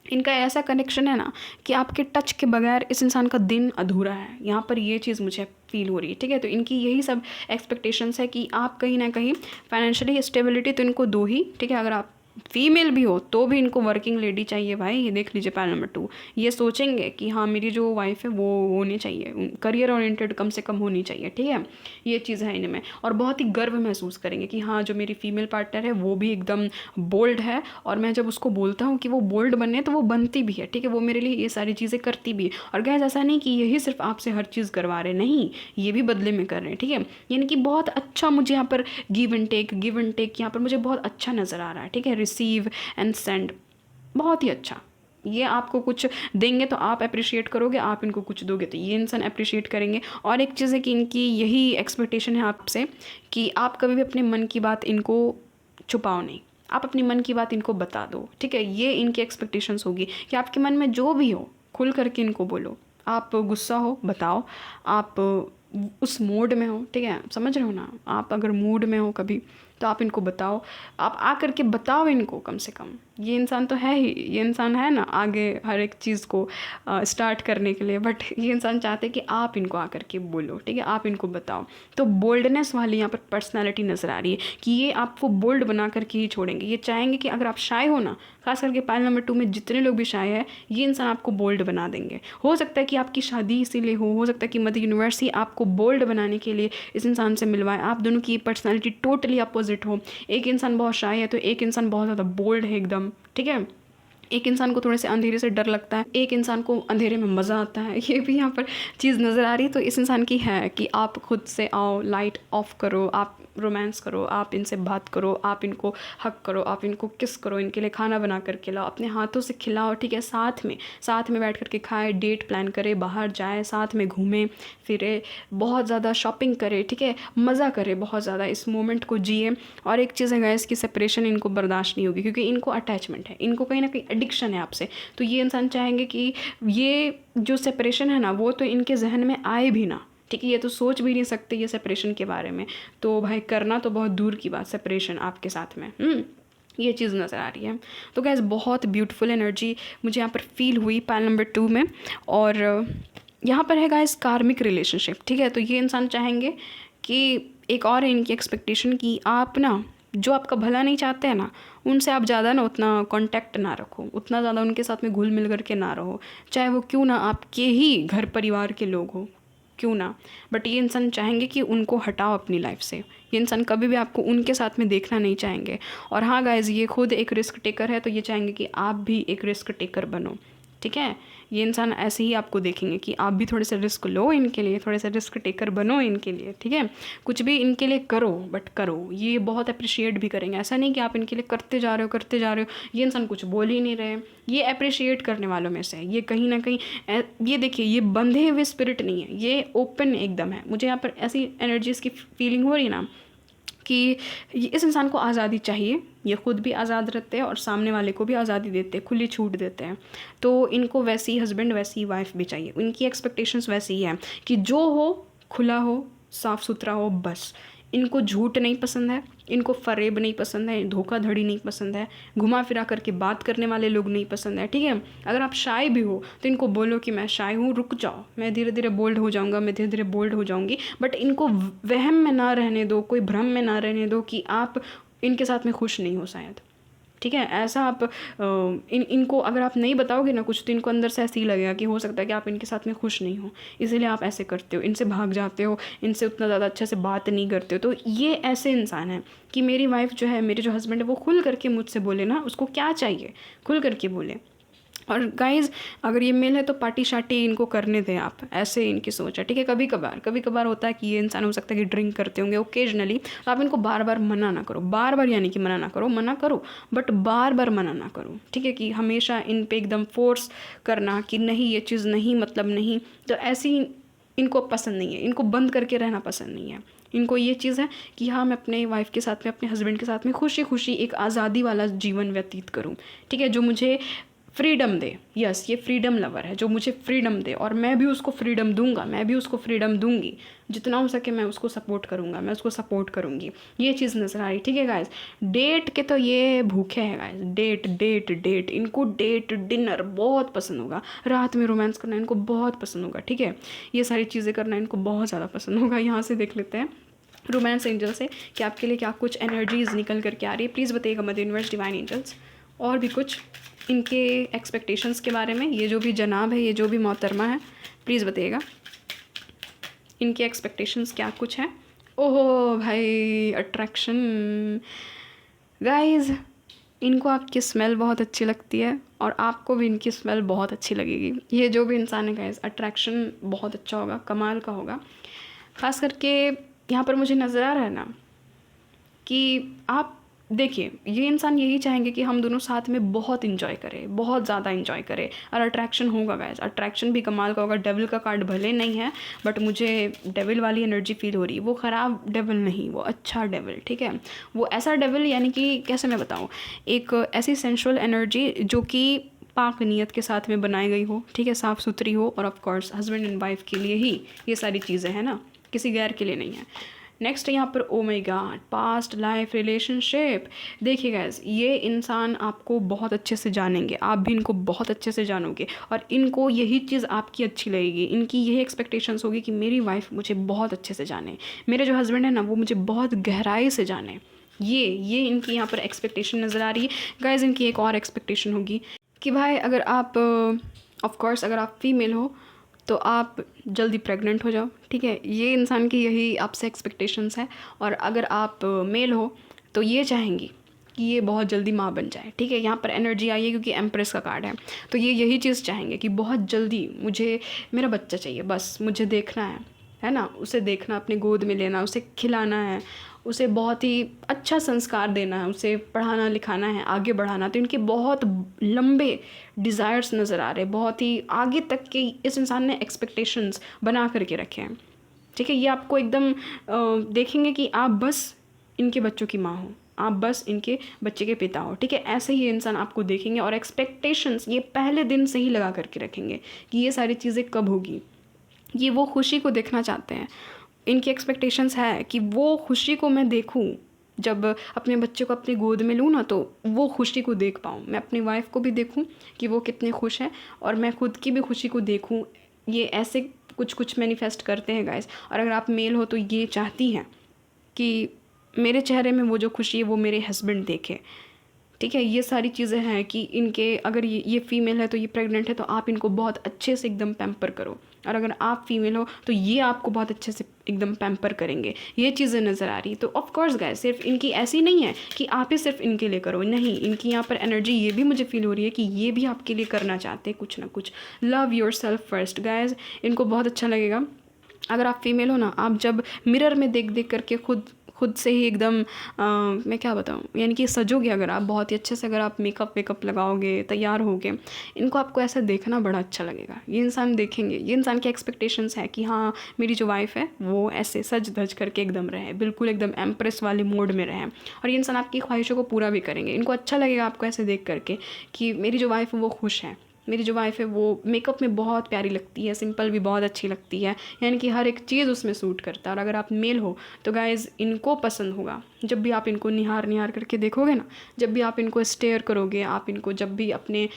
इनका ऐसा कनेक्शन है ना कि आपके टच के बगैर इस इंसान का दिन अधूरा है, यहाँ पर ये चीज़ मुझे फील हो रही है, ठीक है। तो इनकी यही सब एक्सपेक्टेशंस है कि आप कहीं ना कहीं फाइनेंशियली स्टेबिलिटी तो इनको दो ही, ठीक है। अगर आप फीमेल भी हो तो भी इनको वर्किंग लेडी चाहिए भाई। ये देख लीजिए पैनल नंबर 2, ये सोचेंगे कि हाँ मेरी जो वाइफ है वो होनी चाहिए, करियर ओरिएंटेड कम से कम होनी चाहिए, ठीक है। ये चीज़ है इनमें, और बहुत ही गर्व महसूस करेंगे कि हाँ जो मेरी फीमेल पार्टनर है वो भी एकदम बोल्ड है, और मैं जब उसको बोलता हूँ कि वो बोल्ड बने तो वो बनती भी है, ठीक है। वो मेरे लिए ये सारी चीज़ें करती भी है। और गैस ऐसा नहीं कि यही सिर्फ आपसे हर चीज़ करवा रहे, नहीं, ये भी बदले में कर रहे हैं, ठीक है। यानी कि बहुत अच्छा मुझे यहाँ पर गिव एंड टेक यहाँ पर मुझे बहुत अच्छा नज़र आ रहा है, ठीक है। रिसीव एंड सेंड, बहुत ही अच्छा। ये आपको कुछ देंगे तो आप अप्रिशिएट करोगे, आप इनको कुछ दोगे तो ये इंसान अप्रिशिएट करेंगे। और एक चीज़ है कि इनकी यही एक्सपेक्टेशन है आपसे कि आप कभी भी अपने मन की बात इनको छुपाओ नहीं, आप अपनी मन की बात इनको बता दो, ठीक है। ये इनकी एक्सपेक्टेशंस होगी कि आपके मन में जो भी हो खुल करके इनको बोलो। आप गुस्सा हो बताओ, आप उस मोड में हो, ठीक है, समझ रहे हो ना। आप अगर मूड में हो कभी तो आप इनको बताओ, आप आ करके बताओ इनको कम से कम। ये इंसान तो है ही, ये इंसान है ना आगे हर एक चीज़ को स्टार्ट करने के लिए, बट ये इंसान चाहते हैं कि आप इनको आकर के बोलो, ठीक है, आप इनको बताओ। तो बोल्डनेस वाली यहाँ पर पर्सनालिटी नज़र आ रही है कि ये आपको बोल्ड बना करके ही छोड़ेंगे। ये चाहेंगे कि अगर आप शाय हो ना, खास करके पाइल नंबर 2 में जितने लोग भी शाय है, ये इंसान आपको बोल्ड बना देंगे। हो सकता है कि आपकी शादी इसीलिए हो सकता है कि मदर यूनिवर्स ही आपको बोल्ड बनाने के लिए इस इंसान से मिलवाए। आप दोनों की पर्सनैलिटी टोटली अपोजिट हो, एक इंसान बहुत शाय है तो एक इंसान बहुत ज़्यादा बोल्ड है एकदम, ठीक है। एक इंसान को थोड़े से अंधेरे से डर लगता है, एक इंसान को अंधेरे में मज़ा आता है। ये भी यहाँ पर चीज़ नज़र आ रही है। तो इस इंसान की है कि आप खुद से आओ, लाइट ऑफ करो, आप रोमांस करो, आप इनसे बात करो, आप इनको हक करो, आप इनको किस करो, इनके लिए खाना बना कर खिलाओ, अपने हाथों से खिलाओ, ठीक है। साथ में बैठ कर के खाए, डेट प्लान करे, बाहर जाए, साथ में घूमें फिरे, बहुत ज़्यादा शॉपिंग करे, ठीक है, मज़ा करे, बहुत ज़्यादा इस मोमेंट को जिए। और एक चीज़ है गाइस कि सेपरेशन इनको बर्दाश्त नहीं होगी, क्योंकि इनको अटैचमेंट है, इनको कहीं ना कहीं एडिक्शन है आपसे। तो ये इंसान चाहेंगे कि ये जो सेपरेशन है ना वो तो इनके जहन में आए भी ना, ठीक है। ये तो सोच भी नहीं सकते ये सेपरेशन के बारे में, तो भाई करना तो बहुत दूर की बात सेपरेशन आपके साथ में। ये चीज़ नज़र आ रही है। तो गैस बहुत ब्यूटीफुल एनर्जी मुझे यहाँ पर फील हुई पाइल नंबर 2 में। और यहाँ पर है गाइस कार्मिक रिलेशनशिप, ठीक है। तो ये इंसान चाहेंगे कि एक और है इनकी एक्सपेक्टेशन कि आप ना जो आपका भला नहीं चाहते हैं ना, उनसे आप ज़्यादा ना उतना कांटेक्ट ना रखो, उतना ज़्यादा उनके साथ में घुल मिल करके ना रहो, चाहे वो क्यों ना आपके ही घर परिवार के लोग हो, क्यों ना। बट ये इंसान चाहेंगे कि उनको हटाओ अपनी लाइफ से। ये इंसान कभी भी आपको उनके साथ में देखना नहीं चाहेंगे। और हाँ गाइज, ये खुद एक रिस्क टेकर है, तो ये चाहेंगे कि आप भी एक रिस्क टेकर बनो, ठीक है। ये इंसान ऐसे ही आपको देखेंगे कि आप भी थोड़े से रिस्क लो इनके लिए, थोड़े से रिस्क टेकर बनो इनके लिए, ठीक है। कुछ भी इनके लिए करो, बट करो। ये बहुत अप्रिशिएट भी करेंगे, ऐसा नहीं कि आप इनके लिए करते जा रहे हो। ये इंसान कुछ बोल ही नहीं रहे, ये अप्रिशिएट करने वालों में से। ये कहीं ना कहीं ये देखिए, ये बंधे हुए स्पिरिट नहीं है, ये ओपन एकदम है। मुझे यहाँ पर ऐसी एनर्जीज की फीलिंग हो रही ना कि इस इंसान को आज़ादी चाहिए, ये खुद भी आज़ाद रहते हैं और सामने वाले को भी आज़ादी देते हैं, खुली छूट देते हैं। तो इनको वैसी हस्बैंड वैसी वाइफ भी चाहिए। उनकी एक्सपेक्टेशंस वैसी ही है कि जो हो खुला हो, साफ़ सुथरा हो, बस। इनको झूठ नहीं पसंद है, इनको फ़रेब नहीं पसंद है, धोखाधड़ी नहीं पसंद है, घुमा फिरा करके बात करने वाले लोग नहीं पसंद है, ठीक है। अगर आप शाय भी हो तो इनको बोलो कि मैं शाय हूँ, रुक जाओ, मैं धीरे धीरे बोल्ड हो जाऊँगा, मैं धीरे धीरे बोल्ड हो जाऊँगी। बट इनको वहम में ना रहने दो, कोई भ्रम में ना रहने दो कि आप इनके साथ में खुश नहीं हो शायद, ठीक है। ऐसा आप इनको अगर आप नहीं बताओगे ना कुछ, तो इनको अंदर से ऐसे ही लगेगा कि हो सकता है कि आप इनके साथ में खुश नहीं हो, इसीलिए आप ऐसे करते हो, इनसे भाग जाते हो, इनसे उतना ज़्यादा अच्छे से बात नहीं करते हो। तो ये ऐसे इंसान है कि मेरी वाइफ जो है, मेरे जो हस्बैंड है, वो खुल करके मुझसे बोले ना, उसको क्या चाहिए खुल करके बोले। और गाइज़, अगर ये मेल है तो पार्टी शार्टी इनको करने दें आप, ऐसे इनकी सोच है, ठीक है। कभी कभार होता है कि ये इंसान हो सकता है कि ड्रिंक करते होंगे ओकेजनली, तो आप इनको बार बार मना ना करो, बार यानी कि मना करो, बट बार मना ना करो, ठीक है। कि हमेशा इन पे एकदम फोर्स करना कि नहीं ये चीज़ नहीं, मतलब नहीं, तो ऐसी इनको पसंद नहीं है, इनको बंद करके रहना पसंद नहीं है। इनको ये चीज़ है कि हाँ, मैं अपने वाइफ के साथ में, अपने हस्बैंड के साथ में खुशी खुशी एक आज़ादी वाला जीवन व्यतीत करूँ, ठीक है, जो मुझे फ्रीडम दे। यस, ये फ्रीडम लवर है, जो मुझे फ्रीडम दे, और मैं भी उसको फ्रीडम दूंगा, मैं भी उसको फ्रीडम दूंगी, जितना हो सके मैं उसको सपोर्ट करूंगा, मैं उसको सपोर्ट करूंगी। ये चीज़ नज़र आ रही, ठीक है गाइस। डेट के तो ये भूखे हैं गाइस, डेट इनको डेट डिनर बहुत पसंद होगा, रात में रोमांस करना इनको बहुत पसंद होगा, ठीक है। ये सारी चीज़ें करना इनको बहुत ज़्यादा पसंद होगा। यहाँ से देख लेते हैं रोमांस एंजल से कि आपके लिए क्या कुछ एनर्जीज निकल करके आ रही है। प्लीज़ बताइएगा मदर यूनिवर्स, डिवाइन एंजल्स, और भी कुछ इनके एक्सपेक्टेशंस के बारे में। ये जो भी जनाब है, ये जो भी मोहतरमा है, प्लीज़ बताइएगा इनके एक्सपेक्टेशंस क्या कुछ हैं। ओहो भाई, अट्रैक्शन गाइज, इनको आपकी स्मेल बहुत अच्छी लगती है और आपको भी इनकी स्मेल बहुत अच्छी लगेगी। ये जो भी इंसान है गाइज, अट्रैक्शन बहुत अच्छा होगा, कमाल का होगा। ख़ास करके यहाँ पर मुझे नज़र आ रहा है ना कि आप देखिए, ये इंसान यही चाहेंगे कि हम दोनों साथ में बहुत इंजॉय करें, बहुत ज़्यादा इंजॉय करें, और अट्रैक्शन होगा गाइस। अट्रैक्शन भी कमाल का होगा। डेविल का कार्ड भले नहीं है, बट मुझे डेविल वाली एनर्जी फील हो रही है। वो ख़राब डेविल नहीं, वो अच्छा डेविल, ठीक है। वो ऐसा डेविल, यानी कि कैसे मैं बताऊँ, एक ऐसी सेंशुअल एनर्जी जो कि पाक नीयत के साथ में बनाई गई हो, ठीक है, साफ़ सुथरी हो, और of course husband and wife के लिए ही ये सारी चीज़ें हैं ना, किसी गैर के लिए नहीं है। नेक्स्ट यहाँ पर oh my God, past life relationship. देखिए गाइस, ये इंसान आपको बहुत अच्छे से जानेंगे, आप भी इनको बहुत अच्छे से जानोगे, और इनको यही चीज़ आपकी अच्छी लगेगी। इनकी यही एक्सपेक्टेशंस होगी कि मेरी वाइफ मुझे बहुत अच्छे से जाने, मेरे जो हस्बैंड है ना वो मुझे बहुत गहराई से जाने। ये इनकी यहाँ पर एक्सपेक्टेशन नज़र आ रही है गाइस। इनकी एक और एक्सपेक्टेशन होगी कि भाई अगर आप ऑफ कोर्स अगर आप फीमेल हो तो आप जल्दी प्रेग्नेंट हो जाओ, ठीक है। ये इंसान की यही आपसे एक्सपेक्टेशंस है। और अगर आप मेल हो तो ये चाहेंगी कि ये बहुत जल्दी माँ बन जाए, ठीक है। यहाँ पर एनर्जी आई है क्योंकि एम्प्रेस का कार्ड है, तो ये यही चीज़ चाहेंगे कि बहुत जल्दी मुझे मेरा बच्चा चाहिए, बस मुझे देखना है ना, उसे देखना, अपने गोद में लेना, उसे खिलाना है, उसे बहुत ही अच्छा संस्कार देना है, उसे पढ़ाना लिखाना है, आगे बढ़ाना। तो इनके बहुत लंबे डिज़ायर्स नज़र आ रहे हैं, बहुत ही आगे तक के इस इंसान ने एक्सपेक्टेशंस बना करके रखे हैं, ठीक है। ये आपको एकदम देखेंगे कि आप बस इनके बच्चों की माँ हो, आप बस इनके बच्चे के पिता हो, ठीक है। ऐसे ही इंसान आपको देखेंगे और एक्सपेक्टेशंस ये पहले दिन से ही लगा करके रखेंगे कि ये सारी चीज़ें कब होगी। ये वो खुशी को देखना चाहते हैं। इनकी एक्सपेक्टेशंस है कि वो खुशी को मैं देखूं, जब अपने बच्चे को अपनी गोद में लूँ ना, तो वो खुशी को देख पाऊँ। मैं अपनी वाइफ को भी देखूं कि वो कितने खुश हैं, और मैं खुद की भी खुशी को देखूं। ये ऐसे कुछ कुछ मैनिफेस्ट करते हैं गाइस। और अगर आप मेल हो तो ये चाहती हैं कि मेरे चेहरे में वो जो खुशी है वो मेरे हस्बैंड देखे, ठीक है। ये सारी चीज़ें हैं कि इनके, अगर ये फीमेल है तो ये प्रेग्नेंट है तो आप इनको बहुत अच्छे से एकदम पैम्पर करो, और अगर आप फीमेल हो तो ये आपको बहुत अच्छे से एकदम पैम्पर करेंगे। ये चीज़ें नज़र आ रही। तो ऑफ कोर्स गाइस, सिर्फ इनकी ऐसी नहीं है कि आप ही सिर्फ इनके लिए करो, नहीं, इनकी यहाँ पर एनर्जी ये भी मुझे फील हो रही है कि ये भी आपके लिए करना चाहते हैं कुछ ना कुछ। Love your self first guys. इनको बहुत अच्छा लगेगा अगर आप फीमेल हो ना, आप जब मिरर में देख देख करके खुद से ही एकदम मैं क्या बताऊँ, यानी कि सजोगे, अगर आप बहुत ही अच्छे से, अगर आप मेकअप वेकअप लगाओगे, तैयार होगे, इनको आपको ऐसा देखना बड़ा अच्छा लगेगा। ये इंसान देखेंगे, ये इंसान की एक्सपेक्टेशंस है कि हाँ मेरी जो वाइफ है वो ऐसे सज धज करके एकदम रहे, बिल्कुल एकदम एम्प्रेस वाले मोड में रहे, और ये इंसान आपकी ख्वाहिशों को पूरा भी करेंगे। इनको अच्छा लगेगा आपको ऐसे देख करके कि मेरी जो वाइफ है वो खुश है, मेरी जो वाइफ है वो मेकअप में बहुत प्यारी लगती है, सिंपल भी बहुत अच्छी लगती है, यानी कि हर एक चीज़ उसमें सूट करता है। और अगर आप मेल हो तो गाइज़ इनको पसंद होगा जब भी आप इनको निहार करके देखोगे ना, जब भी आप इनको स्टेयर करोगे, आप इनको जब भी अपने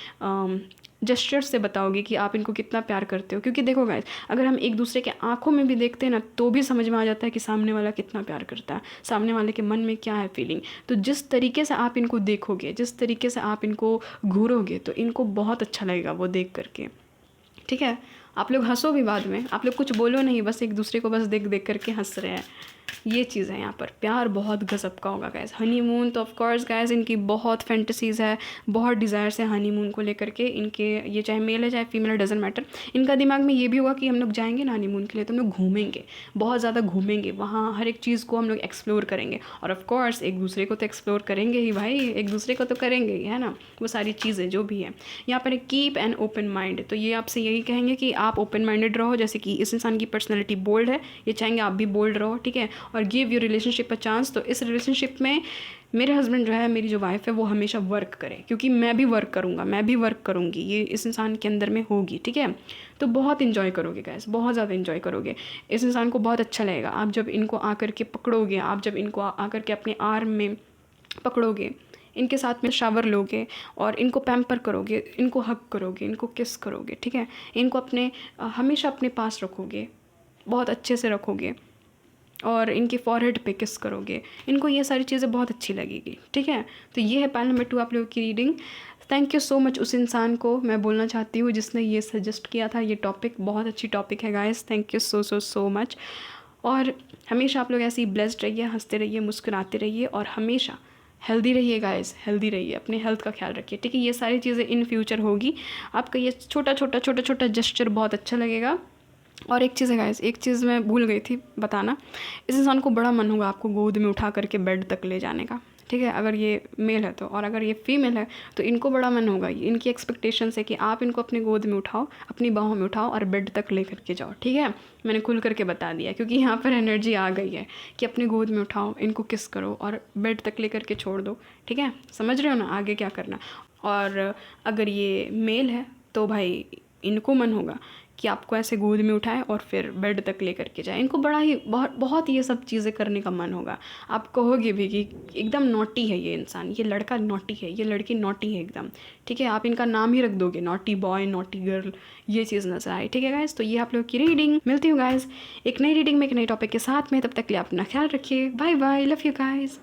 जेस्चर से बताओगे कि आप इनको कितना प्यार करते हो। क्योंकि देखो गाइस, अगर हम एक दूसरे के आंखों में भी देखते हैं ना, तो भी समझ में आ जाता है कि सामने वाला कितना प्यार करता है, सामने वाले के मन में क्या है फीलिंग। तो जिस तरीके से आप इनको देखोगे, जिस तरीके से आप इनको घूरोगे, तो इनको बहुत अच्छा लगेगा वो देख करके, ठीक है। आप लोग हंसो भी बाद में, आप लोग कुछ बोलो नहीं, बस एक दूसरे को बस देख देख करके हंस रहे हैं। ये चीज़ है यहाँ पर। प्यार बहुत गज़ब का होगा गाइस। हनीमून तो ऑफ कोर्स गाइस इनकी बहुत फैंटेसीज़ है, बहुत डिज़ायर्स है हनीमून को लेकर के इनके। ये चाहे मेल है चाहे फीमेल, डजेंट मैटर। इनका दिमाग में ये भी होगा कि हम लोग जाएंगे ना हनीमून के लिए तो हम लोग घूमेंगे, बहुत ज़्यादा घूमेंगे, वहाँ हर एक चीज़ को हम लोग एक्सप्लोर करेंगे। और ऑफ कोर्स एक दूसरे को तो एक्सप्लोर करेंगे ही भाई, एक दूसरे को तो करेंगे ही, है ना। वो सारी चीज़ें जो भी है यहाँ पर कीप एन ओपन माइंड। तो ये आपसे यही कहेंगे कि आप ओपन माइंडेड रहो। जैसे कि इस इंसान की पर्सनैलिटी बोल्ड है, ये चाहेंगे आप भी बोल्ड रहो, ठीक है। और give your relationship a chance. तो इस रिलेशनशिप में मेरे हस्बैंड जो है, मेरी जो वाइफ है, वो हमेशा वर्क करे, क्योंकि मैं भी वर्क करूँगा, मैं भी वर्क करूँगी, ये इस इंसान के अंदर में होगी, ठीक है। तो बहुत इन्जॉय करोगे गाइस, बहुत ज़्यादा इन्जॉय करोगे। इस इंसान को बहुत अच्छा लगेगा आप जब इनको आकर के पकड़ोगे, आप जब इनको आकर के अपने आर्म में पकड़ोगे, इनके साथ में शावर लोगे और इनको पैम्पर करोगे, इनको हग करोगे, इनको किस करोगे, ठीक है। इनको अपने हमेशा अपने पास रखोगे, बहुत अच्छे से रखोगे। और इनके फॉरहेड पे किस करोगे, इनको ये सारी चीज़ें बहुत अच्छी लगेगी, ठीक है। तो ये है पाइल नंबर 2 आप लोगों की reading. Thank you so much उस इंसान को मैं बोलना चाहती हूँ जिसने ये सजेस्ट किया था। ये टॉपिक बहुत अच्छी टॉपिक है guys, thank you so so so much. और हमेशा आप लोग ऐसे ही ब्लेस्ड रहिए, हंसते रहिए, मुस्कुराते रहिए और हमेशा हेल्दी रहिए गाइस, हेल्दी रहिए, अपने हेल्थ का ख्याल रखिए, ठीक है। ये सारी चीज़ें इन फ्यूचर होगी। आपका ये छोटा छोटा जेस्चर बहुत अच्छा लगेगा। और एक चीज़ है गाइस, एक चीज़ मैं भूल गई थी बताना, इस इंसान को बड़ा मन होगा आपको गोद में उठा करके बेड तक ले जाने का, ठीक है, अगर ये मेल है तो। और अगर ये फीमेल है तो इनको बड़ा मन होगा, इनकी एक्सपेक्टेशंस है कि आप इनको अपने गोद में उठाओ, अपनी बाहों में उठाओ और बेड तक ले करके जाओ, ठीक है। मैंने खुल करके बता दिया क्योंकि यहाँ पर एनर्जी आ गई है कि अपने गोद में उठाओ, इनको किस करो और बेड तक ले करके छोड़ दो, ठीक है। समझ रहे हो ना आगे क्या करना। और अगर ये मेल है तो भाई इनको मन होगा कि आपको ऐसे गोद में उठाए और फिर बेड तक ले करके जाए। इनको बड़ा ही बहुत ये सब चीज़ें करने का मन होगा। आप कहोगे भी कि एकदम नॉटी है ये इंसान, ये लड़का नॉटी है, ये लड़की नॉटी है एकदम, ठीक है। आप इनका नाम ही रख दोगे नॉटी बॉय, नॉटी गर्ल, ये चीज़ नजर आए, ठीक है गाइज। तो ये आप लोग की रीडिंग, मिलती हूँ गाइज एक नई रीडिंग में एक नई टॉपिक के साथ में। तब तक के लिए अपना ख्याल रखिए, bye bye, love you guys.